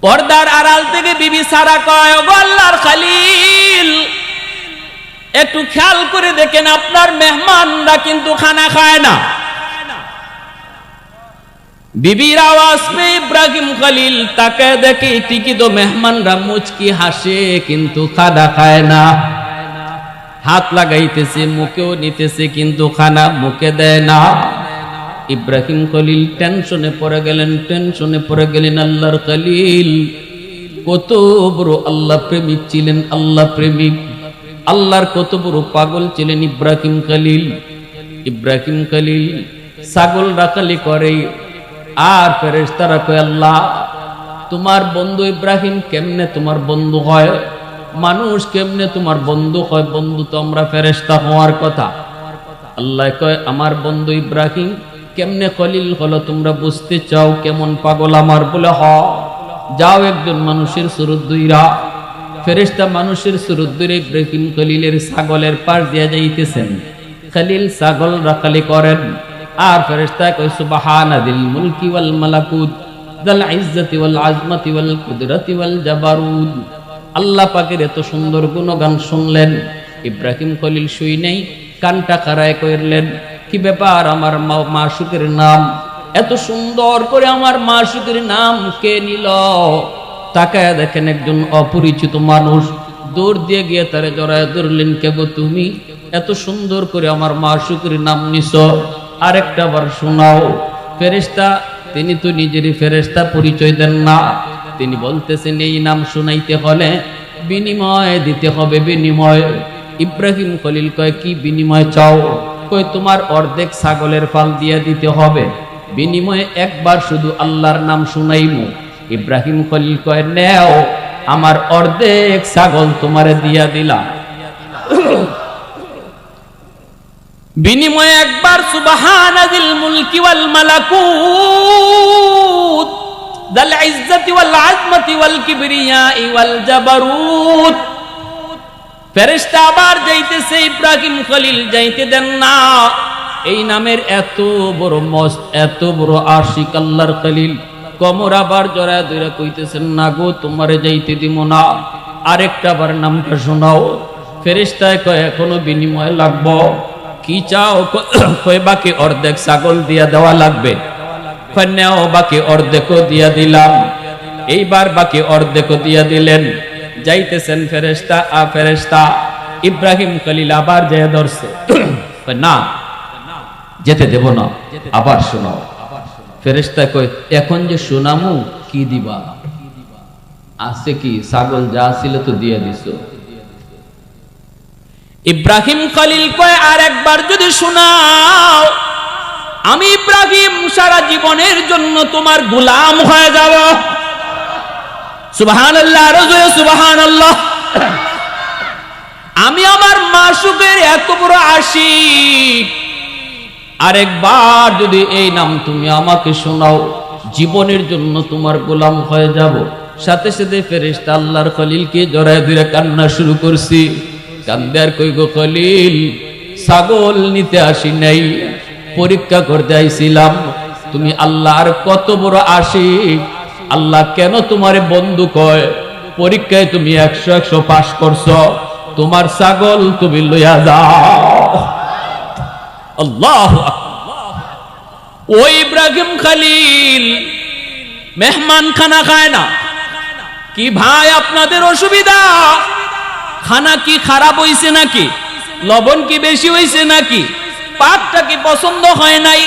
পর্দার আড়াল থেকে বিবি সারা কয়, ওগো আল্লাহর খলিল, একটু খেয়াল করে দেখেন আপনার মেহমানরা কিন্তু খানা খায় না। বিবির আওয়াজ পেয়ে ইব্রাহিম খলিল তাকে দেখে, ঠিকই তো মেহমানরা মুচকি হাসে কিন্তু খানা খায় না। হাত লাগাইতেছে, মুখেও নিতেছে কিন্তু খানা মুখে দেয় না। ইব্রাহিম খলিল টেনশনে পড়ে গেলেন। আল্লাহর খলিল কত বড় আল্লাহ প্রেমিক ছিলেন, আল্লাহ প্রেমিক, আল্লাহর কত বড় পাগল ছিলেন ইব্রাহিম খলিল। ছাগল রাখালি করে আর ফেরেশতারা কয়, আল্লাহ তোমার বন্ধু ইব্রাহিম কেমনে তোমার বন্ধু হয়? মানুষ কেমনে তোমার বন্ধু হয়? বন্ধু তো আমরা ফেরেশতা হওয়ার কথা। আল্লাহ কয়, আমার বন্ধু ইব্রাহিম কেমনে খলিল হলো তোমরা বুঝতে চাও? কেমন পাগল আমার? বলে হ, যাও একজন মানুষের সুরত দুইরা। ফেরেশতা মানুষের সুরত দুইরা ইব্রাহিম খলিলের ছাগলের পাশ দিয়ে যাইতেছেন। খলিল ছাগল রাখালি করেন আর ফেরেশতা কয়, সুবহানাদিল মুলকি ওয়াল মালাকুত যাল ইজ্জতি ওয়াল আজমতি ওয়াল কুদরতি ওয়াল জাবারুত। আল্লাহ পাকের এত সুন্দর গুণগান শুনলেন, ইব্রাহিম খলিল শুই নেই, কানটা খাড়ায় করলেন, কি ব্যাপার? আমার মাশুকের নাম এত সুন্দর করে, আমার মাশুকের নাম কে নিল? তাকায় দেখেন একজন অপরিচিত মানুষ, দৌড় দিয়ে গিয়ে তারে জড়ায় ধরলেন, কে গো তুমি? এত সুন্দর করে আমার মাশুকের নাম নিছো, আরেকটা বার শোনাও। ফেরেশতা, তিনি তো নিজেরই ফেরেশতা, পরিচয় দেন না। তিনি বলতেছেন, এই নাম শুনাইতে হলে বিনিময় দিতে হবে, বিনিময়। ইব্রাহিম খলিল কয়, কি বিনিময় চাও? কয়, তোমার অর্ধেক ছাগলের ফাল দিয়ে দিতে হবে, বিনিময়ে একবার শুধু আল্লাহর নাম শুনাইমু। ইব্রাহিম খলিল কয়, নেও, আমার অর্ধেক ছাগল তোমারে দিয়া দিলাম। বিনিময়ে একবার সুবহানাদিল মুলকি ওয়াল মালাকুত যাল ইজ্জতি ওয়াল আজমতি ওয়াল কিবরিয়াই ওয়াল জাবারুত। ফেরেশতা আবার যাইতেছে, ইব্রাহিম খলিল যাইতে দেন না। এই নামের এত বড় মস্ত, এত বড় আশিক আল্লাহর খলিল, কমর আবার জড়ায় ধরে কইতেছেন, না গো তোমারে যাইতে দিব না, আরেকটা বার নামটা শোনাও। ফেরেশতায় কয়, এখনো বিনিময় লাগবো, কি চাও? কয়, বাকি অর্ধেক ছাগল দিয়া দেওয়া লাগবে। নেও, বাকি অর্ধেকও দিয়া দিলাম। এইবার বাকি অর্ধেকও দিয়া দিলেন। যাইতেছেন ফেরেশতা ইব্রাহিম খলিল আবার যায় ধরছে, না যেতে দেব না, আবার শোনাও। ফেরেশতা কয়, এখন যে শোনামু কি দিবা? আছে কি? ছাগল যা ছিল তো দিয়ে দিছো। ইব্রাহিম খলিল কয়, আর একবার যদি শোনাও, আমি ইব্রাহিম সারা জীবনের জন্য তোমার গোলাম হয়ে যাব। সুবহানাল্লাহ, রাজু সুবহানাল্লাহ। আমি আমার মাশুকের এত বড় আশিক, আরেকবার যদি এই নাম তুমি আমাকে শোনাও, জীবনের জন্য তোমার গোলাম হয়ে যাব। সাথে সাথে ফেরেশতা আল্লাহর খলিলকে জড়ায় ধরে কান্না শুরু করছি। কান্দে আর কই, গো খলিল, ছাগল নিতে আসি নাই, পরীক্ষা করতে আইছিলাম। তুমি আল্লাহর কত বড় আশিক, আল্লাহ কেন তোমারে বন্ধু কয়? পরীক্ষায় তুমি 100 পাস করছো, তোমার ছাগল তুমি লইয়া যাও। আল্লাহু আকবার। ওই ইব্রাহিম খলিল মেহমান খানা খায় না, কি ভাই আপনাদের অসুবিধা? খানা কি খারাপ হইছে নাকি? লবণ কি বেশি হইছে নাকি? পাকটা কি পছন্দ হয় নাই?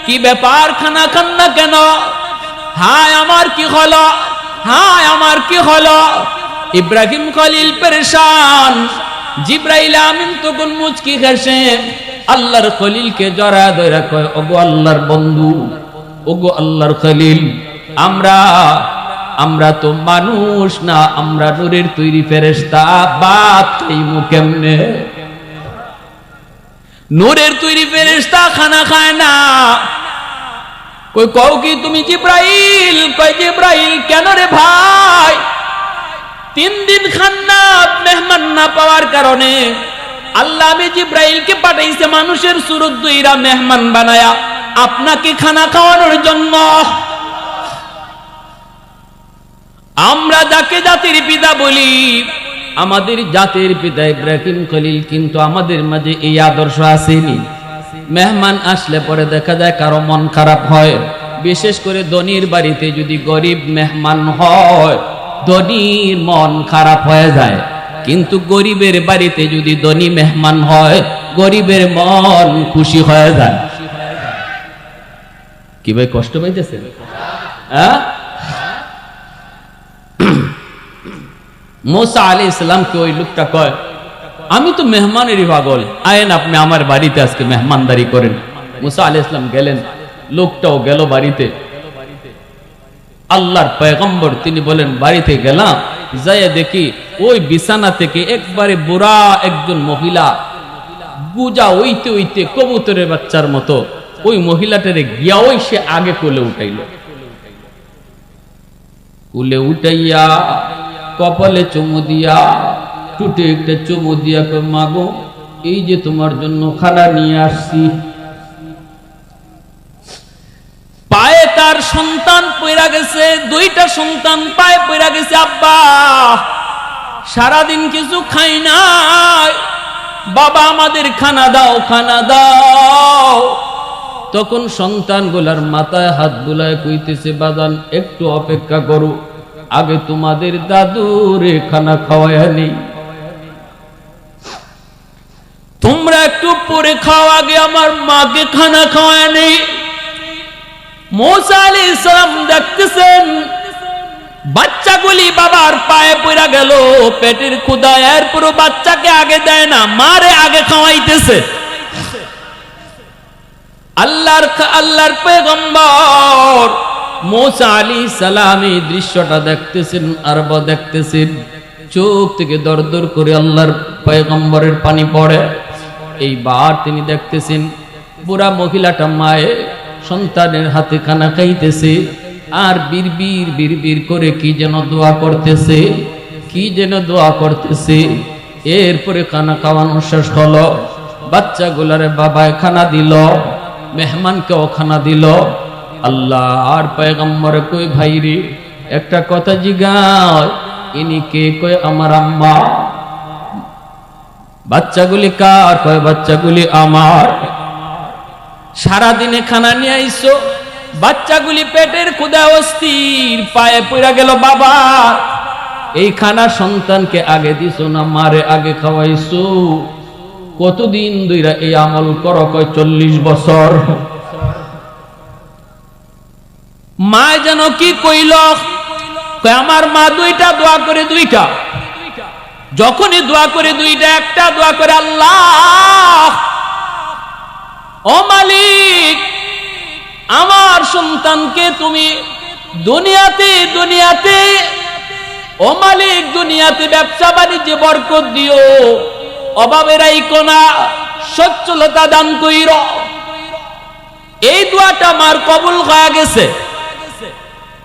কি ব্যাপার, খানা খান না কেন? হায় আমার কি হলো, হায় আমার কি হলো? ইব্রাহিম খলিল পেরেশান। জিব্রাইল আমিন তখন মুচকি হেসে আল্লাহর খলিলকে জড়া ধরে কয়, ওগো আল্লাহর বন্ধু, ওগো আল্লাহর খলিল, আমরা তো মানুষ না, আমরা নূরের তৈরি ফেরেশতা, বাত খাইমু কেমনে? নূরের তৈরি ফেরেশতা খানা খায় না। কই কও কি তুমি জিব্রাইল? কয় জিব্রাইল কেন রে ভাই? 3 দিন খান না, মেহমান না পাওয়ার কারণে আল্লাহ আমি জিব্রাইলকে পাঠাইছে মানুষের সুরত দুইরা মেহমান বানায়া আপনাকে খানা খাওয়ানোর জন্য। আমরা যাকে জাতির পিতা বলি, আমাদের জাতির পিতা ইব্রাহিম খলিল, কিন্তু আমাদের মাঝে এই আদর্শ আসেনি। মেহমান আসলে পরে দেখা যায় কারো মন খারাপ হয়, বিশেষ করে ধনীর বাড়িতে যদি গরিব মেহমান হয়, ধনীর মন খারাপ হয়ে যায়। কিন্তু গরিবের বাড়িতে যদি ধনী মেহমান হয়, গরিবের মন খুশি হয়ে যায়। কি ভাই কষ্ট পাইতেছেন? মুসা আলাইহিস সালামকে ওই লোকটা কয়, আমি তো মেহমানেরই পাগল, আয়েন আপনি আমার বাড়িতে আজকে মেহমানদারি করেন। মুসা আলাইহিস সালাম গেলেন, লোকটাও গেল বাড়িতে। আল্লাহর পয়গম্বর তিনি বলেন, বাড়িতে গেলাম, যাইয়া দেখি ওই বিছানা থেকে একবারে বুড়া একজন মহিলা গুজা ওইতে ওইতে কবুতরের বাচ্চার মতো ওই মহিলাটারে গিয়া ওই সে আগে কোলে উঠাইল। কোলে উঠাইয়া কপালে চুমু দিয়া, টুটে একটা চুমু দিয়া কই, মাগো এই যে তোমার জন্য খানা নিয়ে আসছি। পায়ে তার সন্তান পইরা গেছে, 2টা সন্তান পায়ে পইরা গেছে, আব্বা সারাদিন কিছু খাই নাই, বাবা আমাদের খানা দাও, খানা দাও। তখন সন্তানগুলার মাথায় হাত বুলায় কইতেছে, বাজান একটু অপেক্ষা করো, আগে তোমাদের দাদুরে খানা খাওয়ায় নেই, তোমরা একটু পরে খাও, আগে আমার মাকে খানা খাওয়ায় নেই। মুসা আলাইহিস সালাম দেখতেছেন বাচ্চাগুলি বাবার পায়ে পড়া গেল, পেটের ক্ষুধা, এরপর বাচ্চাকে আগে দেয় না, মারে আগে খাওয়াইতেছে। আল্লাহর পয়গম্বর মুসা আলাইহিস সালাম এই দৃশ্যটা দেখতেছেন, আর দেখতেছেন, চোখ থেকে দর দর করে আল্লাহর পয়গম্বরের পানি পড়ে। এইবার তিনি দেখতেছেন বুড়া মহিলাটা মায়ে সন্তানের হাতে খানা খাইতেছে, আর বিড়বিড় বিড়বিড় করে কি যেন দোয়া করতেছে, কি যেন দোয়া করতেছে। এরপরে খানা খাওয়ানো শেষ হলো, বাচ্চাগুলারে বাবায় খানা দিল, মেহমানকেও খানা দিল। আল্লাহর পয়গম্বর কই, ভাইরে একটা কথা জিগায়, ইনি কে? কই আমার আম্মা। বাচ্চাগুলি কার? কয় বাচ্চাগুলি আমার। সারাদিনে খানা নিয়ে আইসো, বাচ্চাগুলি পেটের ক্ষুধা অস্থির, পায়ে পড়া গেল বাবা, এই খানা সন্তানকে আগে দিছো না মারে আগে খাওয়াইছো? কতদিন ধইরা এই আমল করো? কয় 40 বছর। মা যেন কি কইল, কয় আমার মা 2টা দোয়া করে, 2টা, যখনই দোয়া করে 2টা, একটা দোয়া করে, আল্লাহ ও মালিক, আমার সন্তানকে তুমি দুনিয়াতে ও মালিক দুনিয়াতে ব্যবসা বাণিজ্যে বরকত দিও, অভাবের রাইখো না, সচ্ছলতা দান কইরো। এই দোয়াটা আমার কবুল হয়ে গেছে।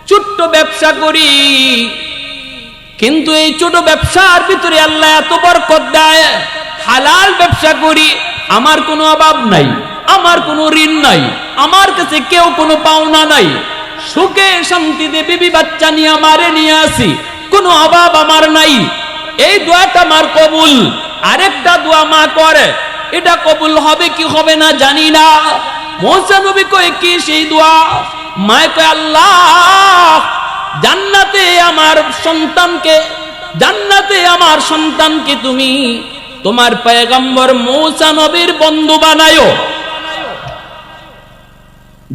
ছোট্ট ব্যবসা করি, কিন্তু এই ছোট ব্যবসার ভিতরে আল্লাহ এত বরকত দেয়। হালাল ব্যবসা করি, আমার কোনো অভাব নাই, আমার কোনো ঋণ নাই, আমার কাছে কেউ কোনো পাওনা নাই, সুখে শান্তিতে বিবি বাচ্চা নিয়ে আমারে নিয়ে আসি, কোনো অভাব আমার নাই। এই দোয়াটা আমার কবুল। আরেকটা দোয়া মা করে, এটা কবুল হবে কি হবে না জানি না। মুসা নবী কয় কি সেই দোয়া? মায়ে কয়, আল্লাহ জান্নাতে আমার সন্তানকে তুমি তোমার পয়গম্বর মূসা নবীর বন্ধু বানায়ো।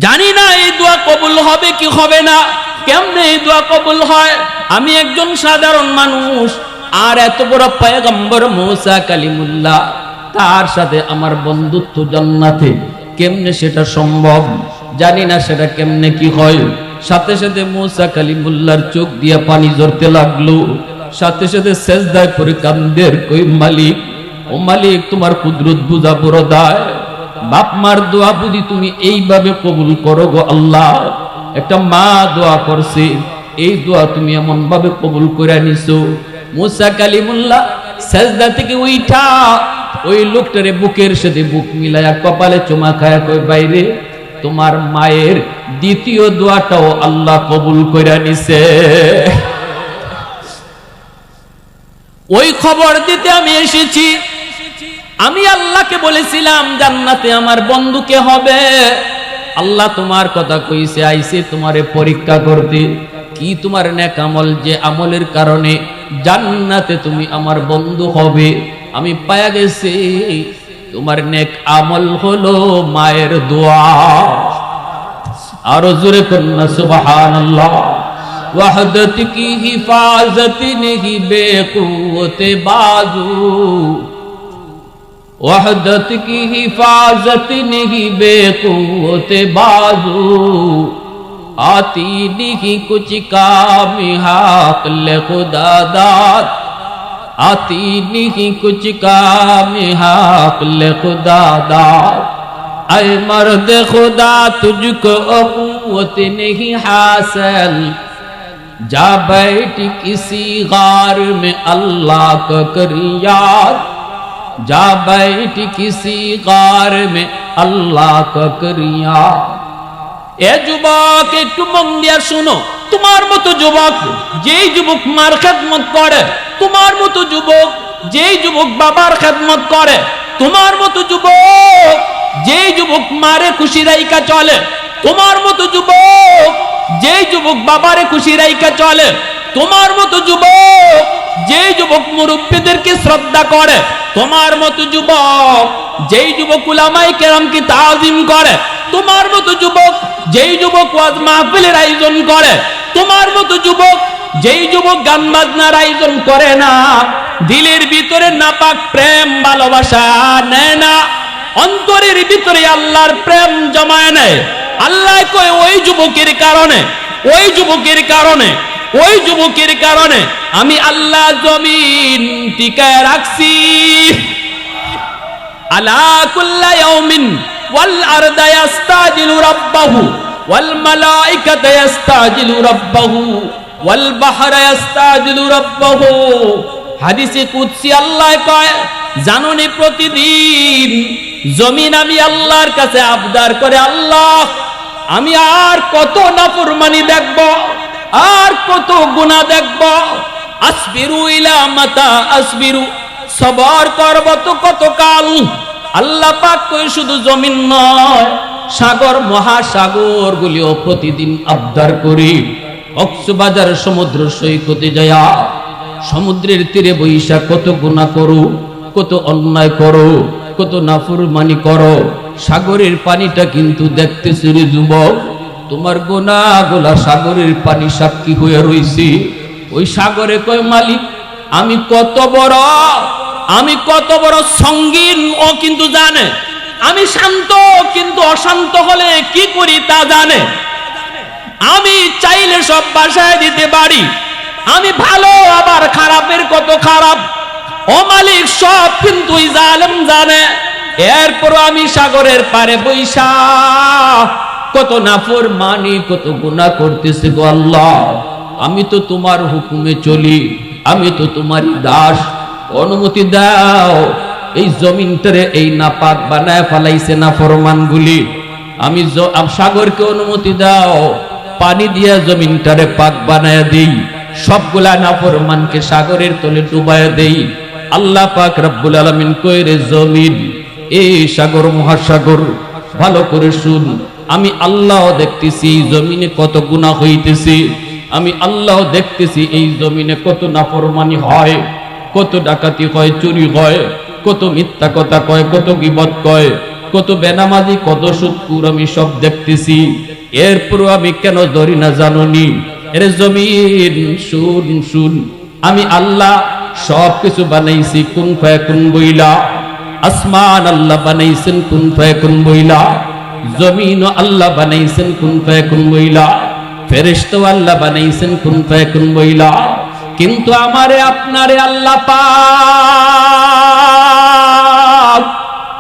জানি না এই দোয়া কবুল হবে কি হবে না, কেমনে এই দোয়া কবুল হয়। আমি একজন সাধারণ মানুষ, আর এত বড় পয়গম্বর মূসা কালিমুল্লাহ, তার সাথে আমার বন্ধুত্ব জান্নাতে, কেমনে সেটা সম্ভব? জানি না সেটা কেমনে কি হয়। সাথে সাথে মূসা কালিমুল্লাহর চোখ দিয়ে পানি ঝরতে লাগলো, সাথে সাথে সেজদায় পড়ে কান্দের, কই মালিক, ও মালিক, তোমার কুদরত বুঝা বড় দায়। বাপ মার দোয়া বুঝি তুমি এইভাবে কবুল করো গো আল্লাহ। একটা মা দোয়া করছে, এই দোয়া তুমি এমন ভাবে কবুল করে নিছো। মূসা কালিমুল্লাহ সেজদা থেকে উঠা ওই লোকটারে বুকের সাথে বুক মিলায়া কপালে চুমা খায়া কই, বাইরে তোমার মায়ের দ্বিতীয় দোয়াটাও আল্লাহ কবুল করে নিছে। ওই খবর দিতে আমি এসেছি। আমি আল্লাহকে বলেছিলাম জান্নাতে আমার বন্ধুকে হবে। আল্লাহ তোমার কথা কইছে, আইছে তোমারে পরীক্ষা করতে, কি তোমার নেক আমল, যে আমলের কারণে জান্নাতে তুমি আমার বন্ধু হবে। আমি পায়া গেছি তোমার নেক আমল হলো মায়ের দোয়া। আরো জোরে কন্যা সুবহানাল্লাহ। ওয়াহদত কি হিফাজত নেহি বেকুওতে বাজু, वहदत की हिफाजत नहीं बेकुवत बाजू, आती नहीं कुछ काम हाक़ल खुदा दाद, आती नहीं कुछ काम हाक़ल खुदा दाद। ऐ मर्द खुदा तुझको कुव्वत नहीं हासिल, जा बैठ किसी गार में अल्लाह का कर याद, जा बैठ किसी गार में अल्लाह का करिया। এ যুবক, একটু মন দিয়া শুনো। তোমার মতো যুবক, যেই যুবক মার খেদমত করে, তোমার মতো যুবক যেই যুবক বাবার খেদমত করে, তোমার মতো যুবক যেই যুবক মারে খুশি রাইকা চলে, তোমার মতো যুবক যেই যুবক বাবারে খুশি রাইকা চলে, তোমার মতো যুবক যেই যুবক মুরব্বিদেরকে শ্রদ্ধা করে, তোমার মতো যুবক যেই যুবক উলামায়ে কেরামকে তাজিম করে, তোমার মতো যুবক যেই যুবক ওয়াজ মাহফিলের আয়োজন করে, তোমার মতো যুবক যেই যুবক গান বাজনার আয়োজন করে না, দিলের ভিতরে নাপাক প্রেম ভালোবাসা নেয় না, অন্তরের ভিতরে আল্লাহর প্রেম জমায় নেয়। আল্লাহ কয় ওই যুবকের কারণে, ওই যুবকের কারণে, ওই যুবকের কারণে আমি আল্লাহ জমিন টিকায় রাখছি। আলা কুল্লা ইয়াউমিন ওয়াল আরদা ইস্তাজিলু রাব্বাহু ওয়াল মালাইকাতু ইস্তাজিলু রাব্বাহু ওয়াল বাহরা ইস্তাজিলু রাব্বাহু। হাদিসে কুদসি আল্লাহ কয়, জানুনি প্রতিদিন জমিন আমি আল্লাহর কাছে আবদার করে, আল্লাহ আমি আর কত নাফরমানি দেখব, আর কত গুনাহ দেখব, আসবিরু ইলা মাতা আসবিরু, সবর করব তো কত কাল। আল্লাহ পাক কই শুধু জমিন নয়, সাগর মহাসাগর গুলিও প্রতিদিন আবদার করি। কক্সবাজার সমুদ্র সৈকতে যায়া সমুদ্রের তীরে বৈশা কত গুনাহ করো, কত অন্যায় করো, কত নাফরমানি করো, সাগরের পানিটা কিন্তু দেখতেছি রে যুবক, তোমার গুনাহগুলা সাগরের পানি সাক্ষী হয়ে রইছি। ওই সাগরে কয়, মালিক আমি কত বড় সঙ্গীন ও কিন্তু জানে, আমি শান্ত কিন্তু অশান্ত হলে কি করি তা জানে, আমি চাইলে সব বাসায় দিতে পারি, আমি ভালো আবার খারাপের কত খারাপ, ও মালিক সব কিন্তু ওই জালেম জানে। এরপর আমি সাগরের পারে বৈশা কত নাফরমানি, কত গুনাহ করতেছি গো আল্লাহ। আমি তো তোমার হুকুমে চলি, আমি তো তোমারই দাস, অনুমতি দাও এই জমিনটারে এই নাপাক বানায় ফেলাইছে নাফরমানগুলি, আমি সাগরকে অনুমতি দাও পানি দিয়া জমিনটারে পাক বানায় দেই, সবগুলা নাফরমানকে সাগরের তলে ডুবায় দেই। আল্লাহ পাক রব্বুল আলামিন কয়, রে জমিন, এই সাগর মহাসাগর ভালো করে শুন, আমি আল্লাহ দেখতেছি জমিনে কত গুনাহ হইতেছে, আমি আল্লাহ দেখতেছি এই জমিনে কত নাফরমানি হয়, কত ডাকাতি হয়, চুরি হয়, কত মিথ্যা কথা কয়, কত গীবত কয়, কত বেনামাজি, কত সুদখোর, আমি সব দেখতেছি। এরপরও আমি কেন ধরি না জানোনি? এর জমিন শুন শুন, আমি আল্লাহ সব কিছু বানাইছি কুন ফায়াকুন বইলা। আসমান আল্লাহ বানাইছেন কুন ফায়াকুন বইলা, জমিন আল্লাহ বানাইছেন কুন ফায়াকুন বইলা, ফেরেশতা আল্লাহ বানাইছেন কুন ফায়াকুন বইলা। কিন্তু আমারে আপনারে আল্লাহ পাক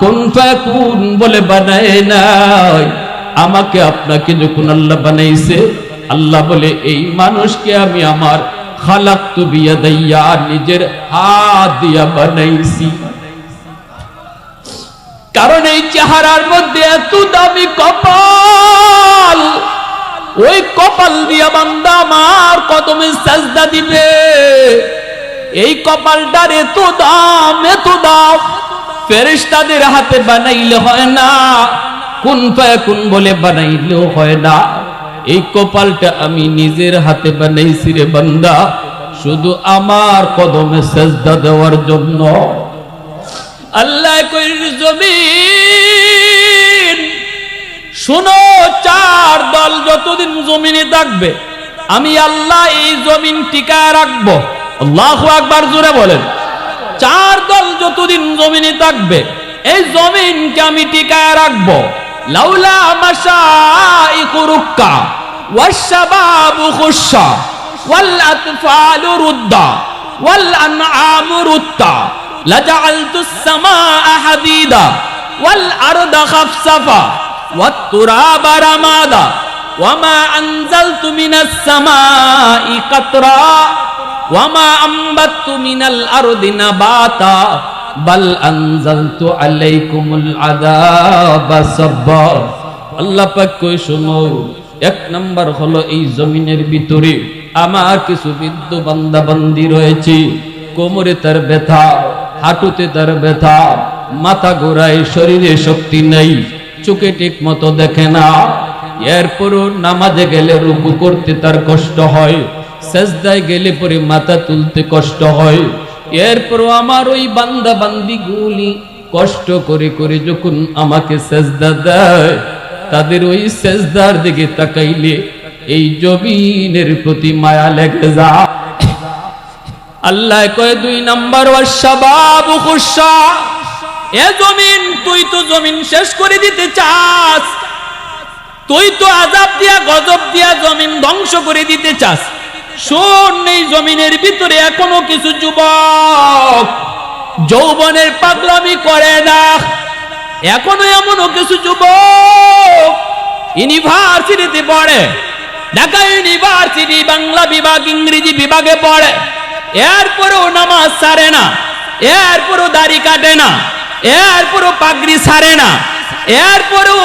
কুন ফায়াকুন বলে বানায় নাই। আমাকে আপনাকে যখন আল্লাহ বানাইছে, আল্লাহ বলে এই মানুষকে আমি আমার খালাকতু বিয়াদাইয়া, নিজের হাত দিয়া বানাইছি। কারণ এই চেহারার মধ্যে এত দামি কপাল, ওই কপাল দিয়া বান্দা আমার কদমে সাজদা দিবে। এই কপালটার এত দাম, এত দাম, ফেরেশতাদের হাতে বানাইলে হয় না, কুন ফায়াকুন বলে বানাইলেও হয় না। এই কপালটা আমি নিজের হাতে বানাইছি রে বান্দা, শুধু আমার কদমে সাজদা দেওয়ার জন্য। আল্লাহ কই জমিন শুনো, চার দল যতদিন জমিনে থাকবে আমি আল্লাহ এই জমিন টিকায় রাখবো। আল্লাহু আকবার, জোরে বলেন। চার দল যতদিন জমিনে থাকবে এই জমিনকে আমি টিকায় রাখবো। লাউলা মাশাইখু রুক্কা ওয়াশ-শাবাবু খুশশা ওয়াল আতফালু রুদ্দা ওয়াল আনআমু রুত্তা লাজাআলতুস সামাআ হাদীদা ওয়াল আরদা খাফসাফা ওয়াত তুরাবা রামাদা ওয়ামা আনজালতু মিনাস সামাই কাতরা ওয়ামা আম্বাতু মিনাল আরদি নাবাতা বাল আনজালতু আলাইকুমুল আযাবা সাব্বা। আল্লাহ পাক কই শোনো, এক নাম্বার হলো এই জমিনের ভিতরে আমার কিছু বৃদ্ধ বান্দা বান্দি রয়েছে, কোমরে তার ব্যথা, হাঁটুতে তার ব্যথা, মাথা ঘোরায়, শরীরে শক্তি নেই, চোখে ঠিক মতো দেখে না। এরপরও নামাজে গেলে রুকু করতে তার কষ্ট হয়, সেজদায় গেলে পরে মাথা তুলতে কষ্ট হয়। এরপরও আমার ওই বান্দা বান্দি গুলি কষ্ট করে করে যখন আমাকে সেজদা দেয়, তাদের ওই সেজদার দিকে তাকাইলে এই জমিনের প্রতি মায়া লেগে যায়। আল্লাহ কয় দুই নাম্বার ওয়াশ-শাবাবু খুশশা, এ জমিন তুই তো জমিন শেষ করে দিতে চাস, তুই তো আযাব দিয়া গজব দিয়া জমিন ধ্বংস করে দিতে চাস। শোন, এই জমিনের ভিতরে এখনো কিছু যুবক যৌবনের পাগলামি করে না, এখনো এমনও কিছু যুবক ইউনিভার্সিটিতে পড়ে, ঢাকা ইউনিভার্সিটি বাংলা বিভাগ, ইংরেজি বিভাগে পড়ে, এরপরও নামাজ ছাড়ে না, এরপরও দাড়ি কাটে না, এরপরও পাগড়ি ছাড়ে না, এরপরও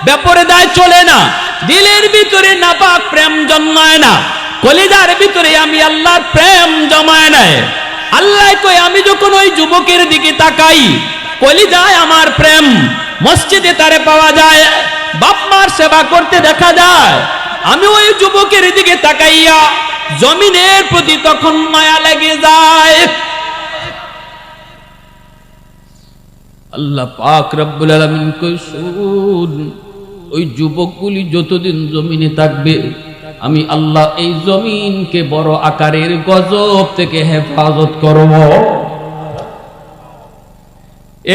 বেপরদায় চলে না, দিলের ভিতরে নাপাক প্রেম জন্মায় না, কলিজার ভিতরে আমি আল্লাহর প্রেম জমায় নাই। আল্লাহ কই আমি যখন ওই যুবকের দিকে তাকাই, কলিজায় আমার প্রেম, মসজিদে তারে পাওয়া যায়, বাপ মার সেবা করতে দেখা যায়, আমি ওই যুবকের দিকে তাকাইয়া জমিনের প্রতি তখন মায়া লেগে যায়। আল্লাহ পাক রব্বুল আলামিন কই শুন, ওই যুবকগুলি যতদিন জমিনে থাকবে আমি আল্লাহ এই জমিনকে বড় আকারের গজব থেকে হেফাজত করব।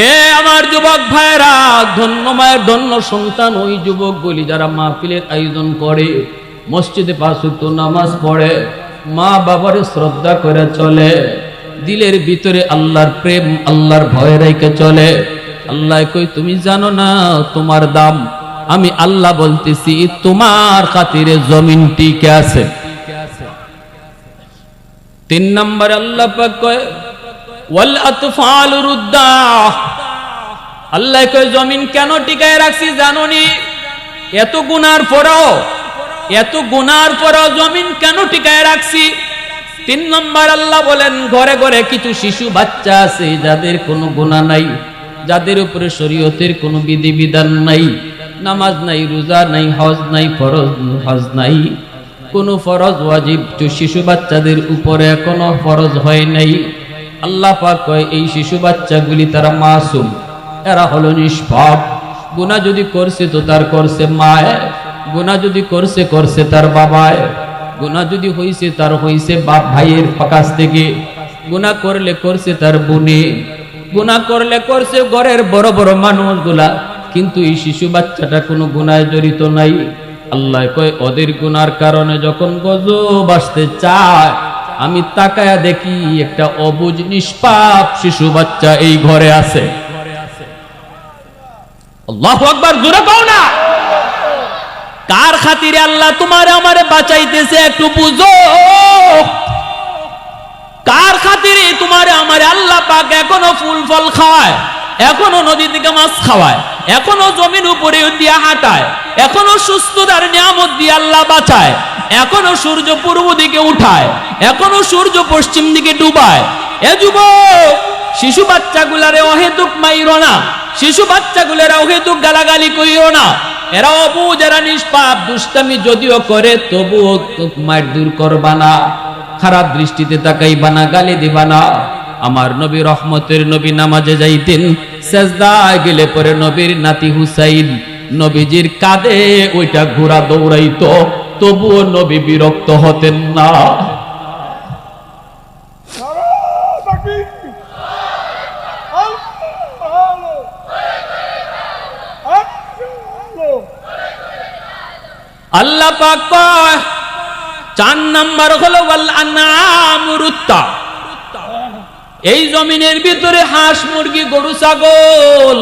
এ আমার যুবক ভাইরা, ধন্য মায়ের ধন্য সন্তান ওই যুবকগুলি যারা মাহফিলের আয়োজন করে, মসজিদে পাঁচ ওয়াক্ত নামাজ পড়ে, মা বাবার শ্রদ্ধা করে চলে, দিলের ভিতরে আল্লাহর প্রেম, আল্লাহর ভয় রেখে চলে। আল্লাহ কই তুমি জানো না তোমার দাম? আমি আল্লাহ বলতেছি তোমার খাতিরে জমিন টিকে আছে। তিন নম্বর আল্লাহ পাক কয় ওয়াল আতফালু রুদ্দা, আল্লাহ কয় জমিন কেন টিকায় রাখছি জানোনি? এত গুনার পরও জমিন কেন টিকায় রাখছি? তিন নম্বর আল্লাহ বলেন ঘরে ঘরে কিছু শিশু বাচ্চা আছে যাদের কোনো গুনাহ নাই, যাদের উপরে শরীয়তের কোনো বিধিবিধান নাই, নামাজ নাই, রোজা নাই, হজ নাই, ফরজ হজ নাই, কোনো ফরজ ওয়াজিব শিশু বাচ্চাদের উপরে এখনো ফরজ হয় নাই। আল্লাহ পাক কয় এই শিশু বাচ্চাগুলি তারা মাসুম, এরা হলো নিষ্পাপ। গুনাহ যদি করছে তো তার করছে মায়, গুনাহ যদি করছে তার বাবায়, গুনাহ যদি হইছে তার হইছে বাপ ভাইয়ের কাছ থেকে, গুনাহ করলে করছে তার বোনে, গুনাহ করলে করছে ঘরের বড় বড় মানুষগুলা। কিন্তু এই শিশু বাচ্চাটা কোনো গুনায় জড়িত নাই। আল্লাহ কয় ওদের গুনার কারণে যখন গজব আসতে চায়, আমি তাকায়া দেখি একটা অবুঝ নিষ্পাপ শিশু বাচ্চা এই ঘরে আছে। আল্লাহু আকবার, জোরে কও না। কার খাতিরে আল্লাহ তোমারে আমারে বাঁচাইতেছে একটু বুঝো। কার খাতিরে তোমারে আমারে আল্লাহ পাক এখনো ফুল ফল খাওয়ায়, এখনো নদী থেকে মাছ খাওয়ায়, এখনো জমিন উপরে দিয়ে হাঁটায়, এখনো সুস্থতার নিয়ামত দিয়ে আল্লাহ বাঁচায়, এখনো সূর্য পূর্ব দিকে উঠায়, এখনো সূর্য পশ্চিম দিকে ডুবায়। এ যুবক, শিশু বাচ্চাগুলারে অহেতুক মাইরো না, শিশু বাচ্চাগুলারে অহেতুক গালাগালি কইও না। এরা অবুঝ, এরা নিষ্পাপ, দুষ্টামি যদিও করে তবুও মার দূর করবা না, খারাপ দৃষ্টিতে তাকাইবা না, গালি দিবা না। আমার নবী রহমতের নবী নামাজে যাইতেন, সেজদায় গেলে পরে নবীর নাতি হুসাইন নবীজির কাঁধে ওইটা ঘোড়া দৌড়াইতো, তবুও নবী বিরক্ত হতেন না। আল্লাহ পাক কয় 4 নাম্বার হলো ওয়াল আনআমুরুত্তা। এই জমিনের ভিতরে হাঁস মুরগি গরু ছাগল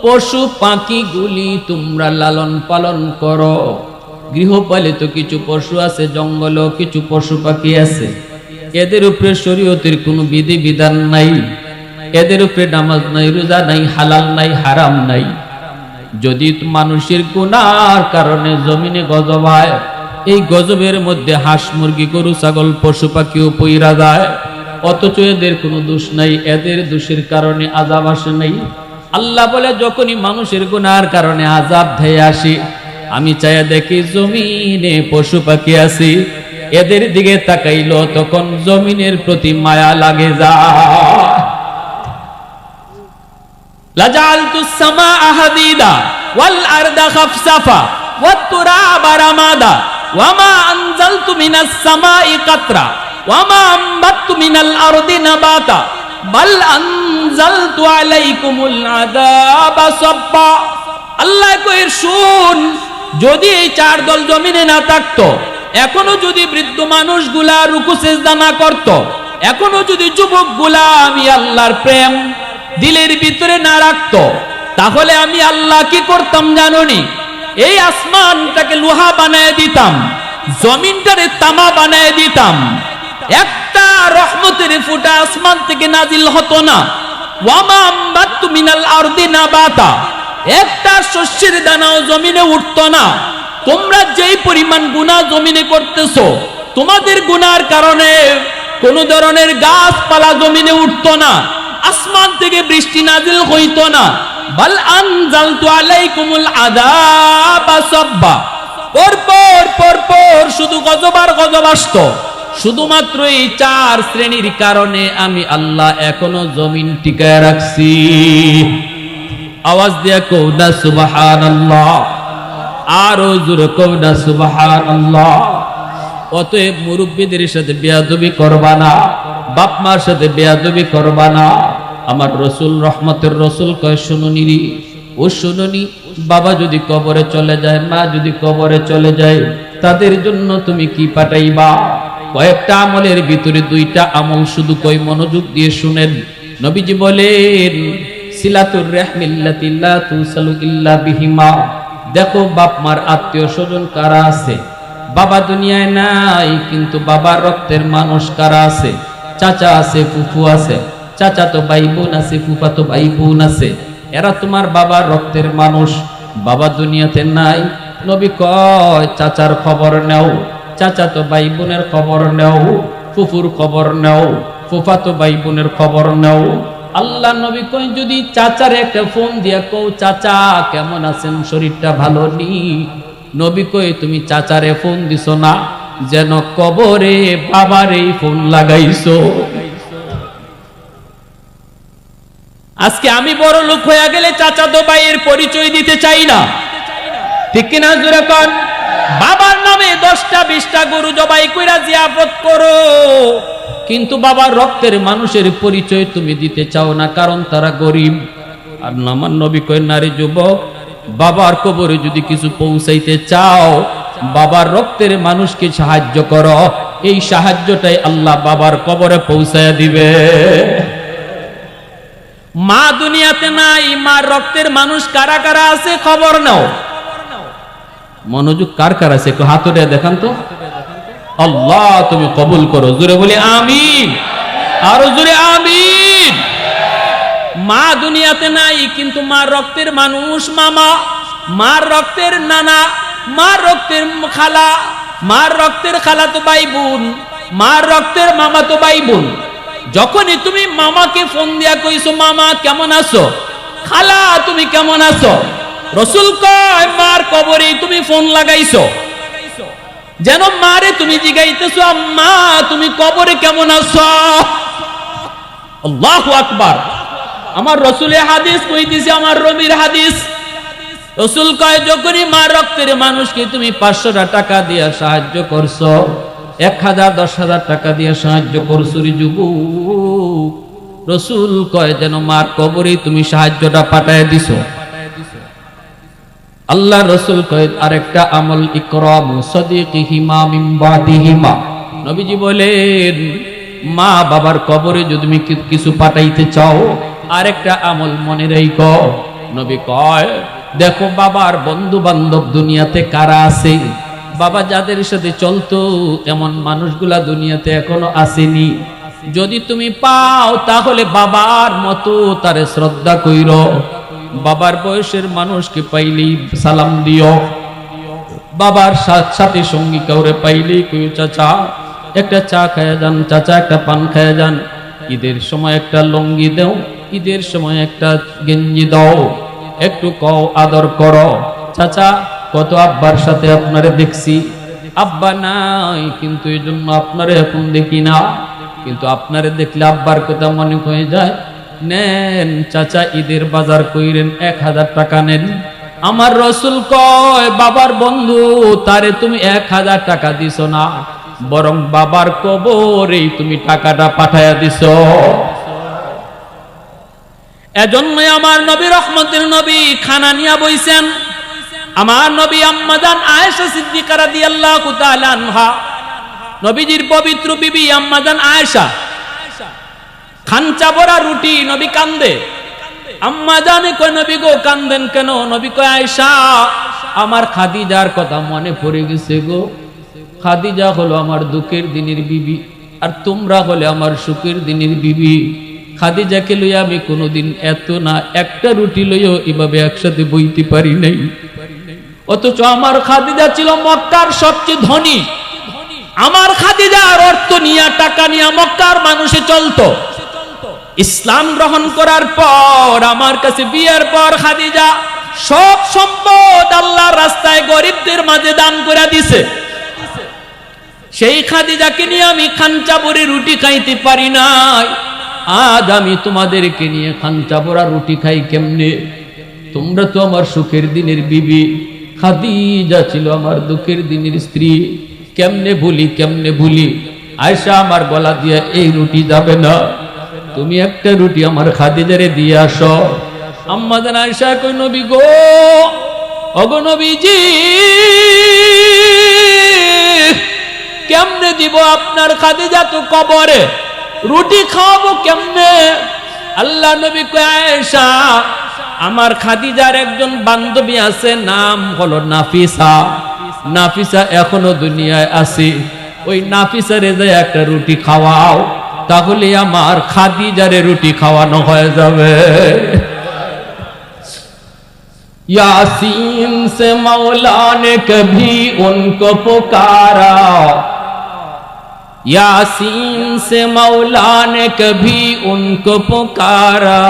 পশু পাখি গুলি তোমরা লালন পালন করো। গৃহপালিত কিছু পশু আছে, জঙ্গলেও কিছু পশু পাখি আছে, এদের উপরে শরীয়তের কোনো বিধি বিধান নাই, এদের উপরে নামাজ নাই, রোজা নাই, হালাল নাই, হারাম নাই। যদি মানুষের গুনার কারণে জমিনে গজব হয়, এই গজবের মধ্যে হাঁস মুরগি গরু ছাগল পশু পাখিও পইরা যায়, অথচ এদের কোনো দোষ নাই, এদের দোষের কারণে আযাব আসে নাই। আল্লাহ বলে যখনই মানুষের গুনার কারণে আযাব ধেয়ে আসে, আমি চাইয়া দেখি জমিনে পশু পাখি আছে, এদের দিকে তাকাইলো তখন জমিনের প্রতি মায়া লাগে যায়। লাজালতুস সামাআ হাদিদা ওয়াল আরদা খাফসাফা ওয়াত তুরাবা রামাদা ওয়ামা আনজালতু মিনাস সামাই কাতরা ওয়ামা আমবাতু মিনাল আরদি নাবাতা বাল আনজালতু আলাইকুমুল আযাবা সাব্বা। আল্লাহ কইর শুন, যদি এই 4 দল জমিনে না থাকতো, এখনো যদি বৃদ্ধ মানুষগুলা রুকু সিজদা না করত, এখনো যদি যুবকগুলা আমি আল্লাহর প্রেম দিলের ভিতরে না রাখতো, তাহলে আমি আল্লাহ কি করতাম জানোনি? এই আসমানটাকে লোহা বানায় দিতাম, জমিনটারে তামা বানায় দিতাম, একটা রহমতের ফোঁটা আসমান থেকে নাজিল হতো না। ওয়ামা আমবাতু মিনাল আরদি নাবাতা, একটা শস্যের দানাও জমিনে উঠতো না। তোমরা যেই পরিমাণ গুনাহ জমিনে করতেছো, তোমাদের গুনার কারণে কোন ধরনের গাছপালা জমিনে উঠতো না, আসমান থেকে বৃষ্টি নাজিল হইতো না। বাল আনজালতু আলাইকুমুল আযাবা সাব্বা, পর শুধু গজব আর গজব আসতো। শুধুমাত্র এই 4 শ্রেণীর কারণে আমি আল্লাহ এখনো জমিন টিকায় রাখছি। আওয়াজ দিয়া কও না সুবহানাল্লাহ, আরো জোরে কও না সুবহানাল্লাহ। অতএব মুরব্বীদের সাথে বেয়াদবি করবা না, বাপ মার সাথে বেয়াদবি করবা না। আমার রসুল রহমতের রসুল কয় শুনুনি রে, ও শুনুনি, বাবা যদি কবরে চলে যায়, মা যদি কবরে চলে যায়, তাদের জন্য তুমি কি পাঠাইবা? কয়েকটা আমলের ভিতরে 2টা আমল শুধু কই, মনোযোগ দিয়ে শুনেন। নবীজি বলেন সিলাতুর রাহমিল্লাতি লা তুসালু ইল্লা বিহিমা। দেখো বাপ মার আত্মীয় স্বজন কারা আছে? বাবা দুনিয়ায় নাই, কিন্তু বাবার রক্তের মানুষ কারা আছে? চাচা আছে, ফুফু আছে, চাচা তো ভাই বোন আছে, ফুফা তো ভাই বোন আছে, এরা তোমার বাবার রক্তের মানুষ। বাবা দুনিয়াতে নাই, নবী কয় চাচার খবর নেও, চাচা তো ভাই বোনের খবর নেও, ফুফুর খবর নেও, ফুফা তো ভাই বোনের খবর নেও। আল্লাহ নবী কয় যদি চাচার একটা ফোন দিয়া কও চাচা কেমন আছেন, শরীরটা ভালো নি, নবী কই তুমি চাচারে ফোন দিছো না, যেন কবরে বাবারে ফোন লাগাইছো। আজকে আমি বড় লোক হয়ে গেলে চাচাতো ভাইয়ের পরিচয় দিতে চাই না, ঠিক কিনা জোরে কোন? বাবার নামে 10টা 20টা গরু জবাই কইরা জিয়াফত করো, কিন্তু বাবার রক্তের মানুষের পরিচয় তুমি দিতে চাও না, কারণ তারা গরিব। আর আমার নবী কই নারী যুবক, বাবার কবরে যদি কিছু পৌঁছাইতে চাও, বাবার রক্তের মানুষকে সাহায্য করো, এই সাহায্যটাই আল্লাহ বাবার কবরে পৌঁছায় দিবে। মা দুনিয়াতে নাই, মার রক্তের মানুষ কারা কারা আছে খবর নাও। মনোযোগ কার কার আছে একটু হাত উঠে দেখান তো। আল্লাহ তুমি কবুল করো, জোরে বলি আমিন, আরো জোরে আমিন। মা দুনিয়াতে নাই, কিন্তু মার রক্তের মানুষ মামা, মার রক্তের নানা, মার রক্তের খালা, মার রক্তের খালা তো ভাই বোন, মার রক্তের মামা তো ভাই বোন। যখনই তুমি মামাকে ফোন দিয়া কইছো মামা কেমন আছো, খালা তুমি কেমন আছো, রাসূল কয় মার কবরে তুমি ফোন লাগাইছো, যেন মারে তুমি জিগাইতেছো আম্মা তুমি কবরে কেমন আছো। আল্লাহু আকবার। আমার রাসূলের হাদিস কইতেছে, আমার নবীর হাদিস। রাসূল কয় যখনই মার রক্তের মানুষকে তুমি 500টা টাকা দিয়া সাহায্য করছো, 1000 10,000 টাকা দিয়ে সাহায্য করছো রে যুবক, রাসূল কয় যেন মার কবরে তুমি সাহায্যটা পাঠায় দিছো। আল্লাহ রাসূল কয় আরেকটা আমল ইকরামু সাদিকিহিমা মিন বাদিহিমা। নবীজি বলেন মা বাবার কবরে যদি তুমি কিছু পাঠাইতে চাও, আরেকটা আমল মনে রাখো। নবী কয় দেখো বাবার বন্ধু বান্ধব দুনিয়াতে কারা আছে, বাবা যাদের সাথে চলতো এমন মানুষগুলা দুনিয়াতে এখনো আসেনি। যদি তুমি পাও তাহলে বাবার মতো তারে শ্রদ্ধা কইরো, বাবার বয়সের মানুষকে পাইলেই সালাম দিও, বাবার সাথে সঙ্গী কাউরে পাইলেই কইও চাচা একটা চা খায়া যান, চাচা একটা পান খায়া যান, ঈদের সময় একটা লুঙ্গি দাও, ঈদের সময় একটা গেঞ্জি দাও, একটু কও আদর করো। চাচা কত আব্বার সাথে আপনারে দেখছি, আব্বা নাই কিন্তু এই জন্য আপনারে এখন দেখি না, কিন্তু আপনারে দেখলে আব্বার কথা মনে হয়ে যায়। নেন চাচা ঈদের বাজার কইরেন, 1000 টাকা নেন। আমার রাসূল কয় বাবার বন্ধু তারে তুমি 1000 টাকা দিছো না, বরং বাবার কবরে তুমি টাকাটা পাঠায়া দিছো। এজন্য আমার নবী রহমতের নবী খানা নিয়া বইছেন। আমার নবী আম্মাজান আয়েশা সিদ্দিকা রাদিয়াল্লাহু তাআলা আনহা, নবীজির পবিত্র বিবি আম্মাজান আয়েশা, খানচা ভরা রুটি, নবী কান্দে। আম্মা জানে কয় নবী গো কান্দেন কেন? নবী কয় আয়েশা আমার খাদিজার কথা মনে পড়ে গেছে গো, খাদিজা হলো আমার দুঃখের দিনের বিবি, আর তোমরা হলে আমার সুখের দিনের বিবি। খাদিজাকে লইয়া আমি কোনোদিন এত না একটা রুটি লইও এভাবে একসাথে বইতে পারি নাই, অথচ আমার খাদিজা ছিল মক্কার সবচেয়ে ধনী। আমার খাদিজার অর্থ নিয়ে টাকা নিয়ে মক্কার মানুষে চলতো। ইসলাম গ্রহণ করার পর আমার কাছে বিয়ের পর খাদিজা সব সম্পদ আল্লাহর রাস্তায় গরিবদের মাঝে দান করে দিছে। সেই খাদিজাকে নিয়ে আমি খানচা ভরে রুটি খাইতে পারি নাই, আজ আমি তোমাদেরকে নিয়ে খানচা ভরা রুটি খাই কেমনে? তোমরা তো আমার সুখের দিনের বিবি, খাদিজা ছিল আমার দুঃখের দিনের স্ত্রী। কেমনে ভুলি, কেমনে ভুলি? আয়েশা আমার গলা দিয়ে এই রুটি যাবে না, তুমি একটা রুটি আমার খাদিজারে দিয়ে আসো। আম্মা জান আয়েশা কই নবী গো, ওগো নবীজি কেমনে দিব? আপনার খাদিজা তো কবরে, রুটি খাওয়াবো কেমনে? আল্লাহ নবী কয় আয়েশা আমার খাদিজার একজন বান্ধবী আছে, নাম হলো নাফিসা। নাফিসা এখনো দুনিয়ায় আছে, ওই নাফিসারে যে একটা রুটি খাওয়াও, তাহলে আমার খাদিজারে রুটি খাওয়ানো হয়ে যাবে। यासीन से मौला ने कभी उनको पुकारा, यासीन से मौला ने कभी उनको पुकारा,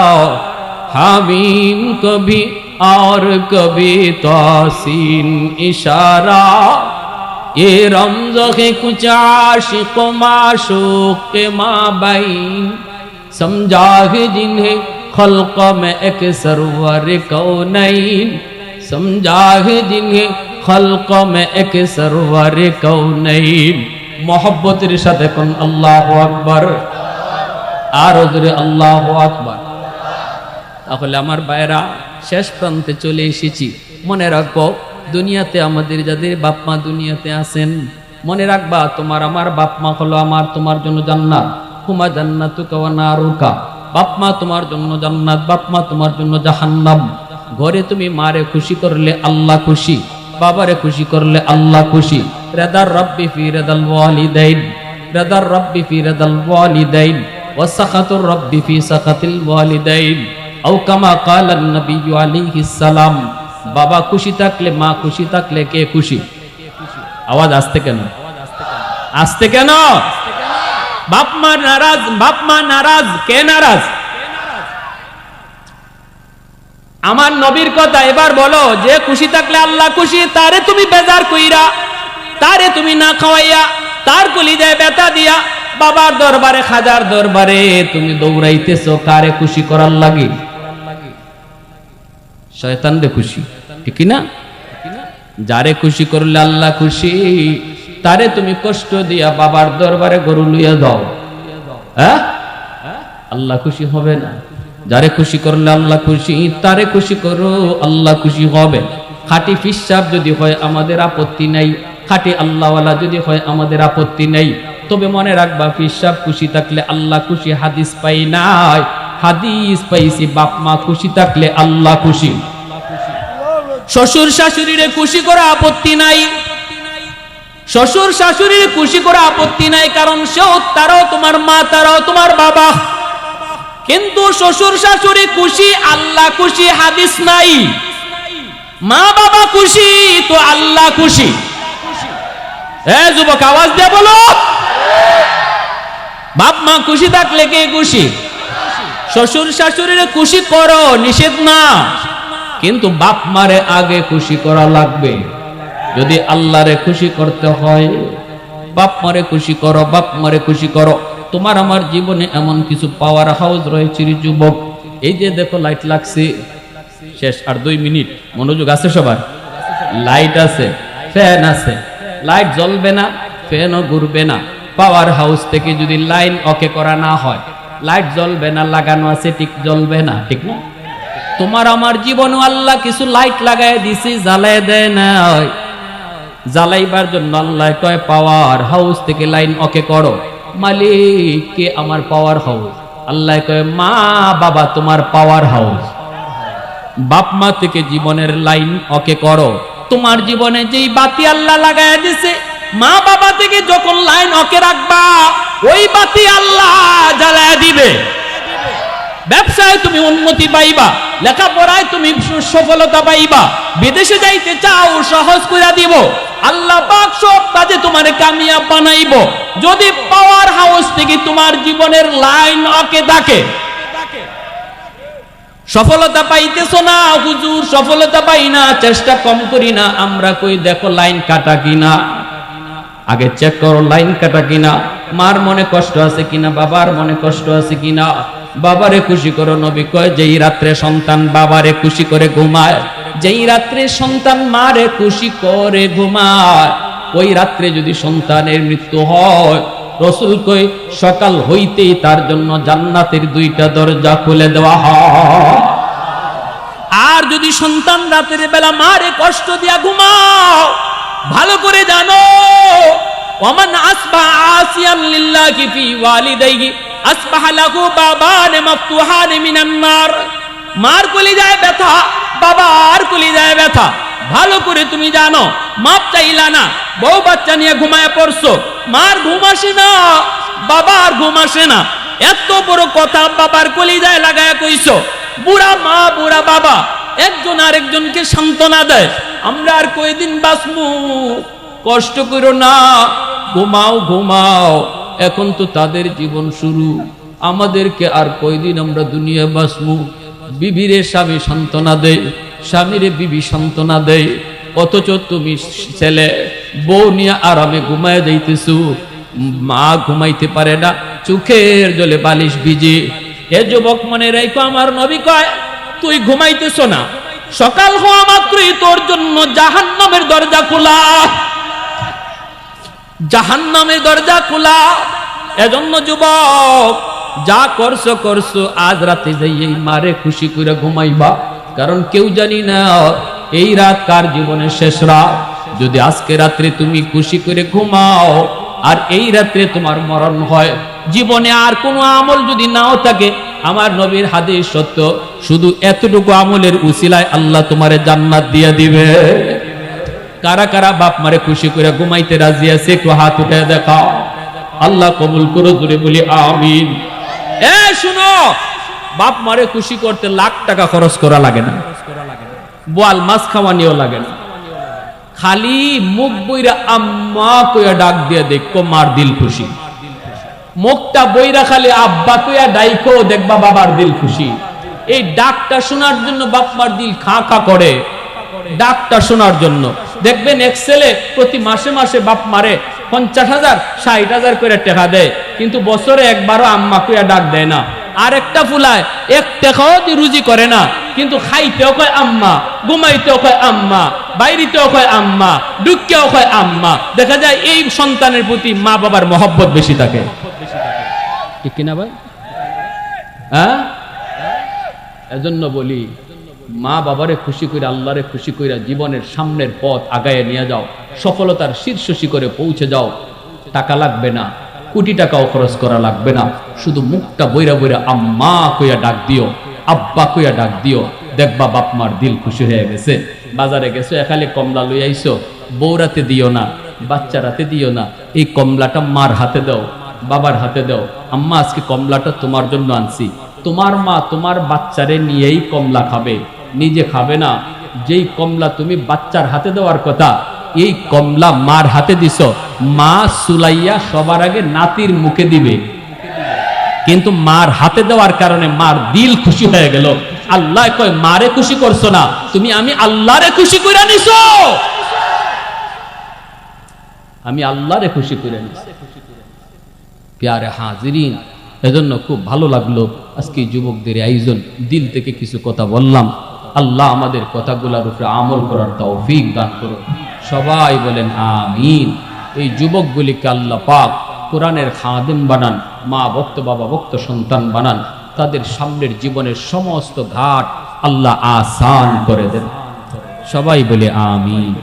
हामीम को भी और कभी तौसीन इशारा, ये रमज़ है कुछ आशिक़ माशूक़ के माबैन, समझा है जिन्हें खल्क़ में एक सरवर कौनैन, समझा है जिन्हें खल्क़ में एक सरवर कौनैन। मोहब्बतेर साथे कोन आल्लाहु আকবার, আর জোরে আল্লাহু আকবার। তাহলে আমার ভাইরা, শেষ প্রান্তে চলে এসেছি। মনে রাখবো, দুনিয়াতে আমাদের যাদের বাপ মা দুনিয়াতে আছেন, মনে রাখবা তোমার আমার বাপ মা হলো আমার তোমার জন্য জান্নাত। হুমা জান্নাতুকা ওয়া নারুকা, বাপ মা তোমার জন্য জান্নাত, বাপ মা তোমার জন্য জাহান্নাম। ঘরে তুমি মারে খুশি করলে আল্লাহ খুশি, বাবারে খুশি করলে আল্লাহ খুশি। রাদার রাব্বি ফি রাদাল ওয়ালিদাইন, রাদার রাব্বি ফি রাদাল ওয়ালিদাইন ওয়া সাখাতুর রাব্বি ফি সাখাতিল ওয়ালিদাইন। আও কামা ক্বালান নবী আলাইহিস সালাম, বাবা খুশি থাকলে মা খুশি থাকলে কে খুশি? আওয়াজ আসতে কেন? আসতে কেন? বাপ মা নারাজ, বাপ মা নারাজ, কে নারাজ? আমার নবীর কথা এবার বলো, যে খুশি থাকলে আল্লাহ খুশি, তারে তুমি বেজার কইরা, তারে তুমি না খাওয়াইয়া, তার কলিজায় ব্যথা দিয়া বাবার দরবারে খাজার দরবারে তুমি দৌড়াইতেছো কারে খুশি করার লাগে? শয়তান রে খুশি, ঠিক না? যারে খুশি করলে আল্লাহ খুশি, তারে তুমি কষ্ট দিয়া বাবার দরবারে গরু লইয়া দাও, হ্যাঁ, আল্লাহ খুশি হবে না। যারে খুশি করলে আল্লাহ খুশি, তারে খুশি করো, আল্লাহ খুশি হবে। খাঁটি ফিসাব যদি হয় আমাদের আপত্তি নাই, খাঁটি আল্লাহওয়ালা যদি হয় আমাদের আপত্তি নেই। তবে মনে রাখবা, ফিসাব খুশি থাকলে আল্লাহ খুশি হাদিস পাই নাই, হাদিস পাইছি বাপ মা খুশি থাকলে আল্লাহ খুশি। শ্বশুর শাশুড়িরে খুশি করা আপত্তি নাই, শ্বশুর শাশুড়ির খুশি করা আপত্তি নাই, কারণ সেও তারাও তোমার মা, তারাও তোমার বাবা। কিন্তু শ্বশুর শাশুড়ি খুশি, আল্লাহ খুশি হাদিস নাই। মা বাবা খুশি তো আল্লাহ খুশি। এ যুবক, আওয়াজ দিয়ে বলো, বাপ মা খুশি থাকলে কে খুশি? শ্বশুর শাশুড়ির খুশি করো, নিষেধ না, কিন্তু বাপ মারে আগে খুশি করা লাগবে। যদি আল্লাহরে খুশি করতে হয়, বাপ মারে খুশি করো, বাপ মারে খুশি করো। তোমার আমার জীবনে এমন কিছু পাওয়ার হাউস রয়েছে যুবক। এই যে দেখো লাইট লাগছে, শেষ আর 2 মিনিট, মনোযোগ আছে সবার? লাইট আছে, ফ্যান আছে, লাইট জ্বলবে না, ফ্যানও ঘুরবে না। পাওয়ার হাউস থেকে যদি লাইন ওকে করা না হয়, লাইট জ্বলবে না, লাগানো আছে ঠিক জ্বলবে না, ঠিক না? তোমার আমার জীবনও আল্লাহ কিছু লাইট লাগাই দিছি, জ্বালাই দেয় না। জ্বালাইবার জন্য আল্লাহ কয় পাওয়ার হাউস থেকে লাইন ওকে করো। মালিক কে আমার পাওয়ার হাউস? আল্লাহ কয় মা বাবা তোমার পাওয়ার হাউস। বাপ মা থেকে জীবনের লাইন ওকে করো। তোমার জীবনে যেই বাতি আল্লাহ লাগায় দিছে, মা বাবা থেকে যখন লাইন ওকে রাখবা, ওই বাতি আল্লাহ জ্বালায় দিবে। ব্যবসায় তুমি উন্নতি পাইবা, লেখাপড়ায় তুমি সফলতা পাইবা, বিদেশে যাইতে চাও সহজ করে দিব, আল্লাহ পাক সব কাজে তোমারে কামিয়াব বানাইব। যদি পাওয়ার হাউস থেকে তোমার জীবনের লাইন ওকে থাকে। সফলতা পাইতেছো না হুজুর, সফলতা পাই না, চেষ্টা কম করি না, আমরা কই দেখো লাইন কাটা কিনা, আগে চেক করো লাইন কাটা কিনা, মার মনে কষ্ট আছে কিনা, বাবার মনে কষ্ট আছে কিনা। বাবারে খুশি করো। নবী কয় যেই রাত্রে সন্তান বাবারে খুশি করে ঘুমায়, যেই রাত্রে সন্তান মারে খুশি করে ঘুমায়, ওই রাত্রে যদি সন্তানের মৃত্যু হয়, রাসূল কয় সকাল হইতেই তার জন্য জান্নাতের 2টা দরজা খুলে দেওয়া হয়। আর যদি সন্তান রাতের বেলা মারে কষ্ট দিয়া ঘুমাও, ভালো করে জানো, ওমান আসবা আসিয়ান লিল্লাহি ফি ওয়ালিদাইহি আসবাহা লাহু বাবান মাফতুহান মিনান নার। মার কলিজায় ব্যথা, বাবার কলিজায় ব্যথা। ভালো করে তুমি জানো, মাপ চাইলা না, বউ বাচ্চা নিয়ে ঘুমায় পড়ছো, মার ঘুম আসে না, বাবার ঘুম আসে না, এত বড় কথা বাবার কলিজায় লাগায় কইছো। বুড়া মা বুড়া বাবা একজন আরেকজনকে সান্ত্বনা দেয়, আমরা আর কয়দিন বাঁচবো, কষ্ট করো না, ঘুমাও ঘুমাও, এখন তো তাদের জীবন শুরু, আমাদেরকে আর কয়দিন আমরা দুনিয়া বাঁচবো। বিবিরে স্বামী সান্ত্বনা দেয়, স্বামীরে বিবি সান্ত্বনা দেয়, অথচ তুমি ছেলে বউ নিয়ে আরামে ঘুমায় যাইতেছো, মা ঘুমাইতে পারে না, চোখের জলে বালিশ ভিজে। এ যুবক মনে রাখো, আমার নবী কয় তুই ঘুমাইতেছ না, সকাল হওয়া মাত্রই তোর জন্য জাহান্নামের দরজা খোলা, জাহান্নামের দরজা খোলা। এজন্য যুবক যা করছো করছো, আজ রাতে যাই মারে খুশি করে ঘুমাইবা, কারণ কেউ জানি না এই রাত কার জীবনের শেষ রাত। যদি আজকে রাত্রে তুমি খুশি করে ঘুমাও আর এই রাত্রে তোমার মরণ হয়, জীবনে আর কোনো আমল যদি নাও থাকে, আমার নবীর হাদিস সত্য, শুধু এতটুকু আমলের উসিলায় আল্লাহ তোমারে জান্নাত দিয়ে দিবে। কারা কারা বাপ মারে খুশি করে ঘুমাইতে রাজি আছে একটু হাত উঠে দেখাও। আল্লাহ কবুল করো, জোরে বলি আমিন। এ শুনো, বাপ মারে খুশি করতে লাখ টাকা খরচ করা লাগে না, বোয়াল মাছ খাওয়ানিও লাগে না, খালি মুখ বইরা আম্মা কইয়া ডাক দিয়ে দেখো, মার দিল খুশি। মুখটা বইরা খালি আব্বা কইয়া ডাইকো, দেখবা বাবার দিল খুশি। এই ডাকটা শোনার জন্য বাপ মার দিল খা খা করে, ডাকটা শোনার জন্য। দেখবেন এক ছেলে প্রতি মাসে মাসে বাপ মারে 50,000 60,000 করে টাকা দেয়, কিন্তু বছরে একবারও আম্মা কইয়া ডাক দেয় না। আর একটা ফুলায় এক টাকাও রুজি করে না, কিন্তু খাইতেও কয় আম্মা, ঘুমাইতেও কয় আম্মা, বাইরেতেও কয় আম্মা, ডুক্কেও কয় আম্মা। দেখা যায় এই সন্তানের প্রতি মা বাবার মহব্বত বেশি থাকে, ঠিক কিনা ভাই? হ্যাঁ, এজন্য বলি মা বাবারে খুশি করে, আল্লাহরে খুশি করে জীবনের সামনের পথ আগায় নিয়ে যাও, সফলতার শীর্ষ শিখরে পৌঁছে যাও। টাকা লাগবে না, কোটি টাকাও খরচ করা লাগবে না, শুধু মুখটা বইরা বইরা আম্মা কইয়া ডাক দিও, আব্বা কইয়া ডাক দিও, দেখবা বাপ মার দিল খুশি হয়ে গেছে। বাজারে গেছো, এখানে কমলা লই আইছো, বউরাতে দিও না, বাচ্চারাতে দিও না, এই কমলাটা মার হাতে দাও, বাবার হাতে দাও। আম্মা আজকে কমলাটা তোমার জন্য আনছি। তোমার মা তোমার বাচ্চারে নিয়েই কমলা খাবে, নিজে খাবে না। যেই কমলা তুমি বাচ্চার হাতে দেওয়ার কথা, এই কমলা মার হাতে দিছ, মা সুলাইয়া সবার আগে নাতির মুখে দিবে, কিন্তু মার হাতে দেওয়ার কারণে মার দিল খুশি হয়ে গেল। আল্লাহ কয় মারে খুশি করছো না তুমি, আমি আল্লাহরে খুশি করে নিছো, আমি আল্লাহরে খুশি করে নিছি। প্যারে হাজিরিন, এজন্য খুব ভালো লাগলো আজকে যুবকদের আয়োজন, দিল থেকে কিছু কথা বললাম। আল্লাহ আমাদের কথাগুলোর উপরে আমল করার তৌফিক দান করুন, সবাই বলেন আমিন। এই যুবকগুলিকে আল্লাহ পাক কোরআনের খাদেম বানান, মা ভক্ত বাবা ভক্ত সন্তান বানান, তাদের সামনের জীবনের সমস্ত ঘাট আল্লাহ আসান করে দেন, সবাই বলে আমিন।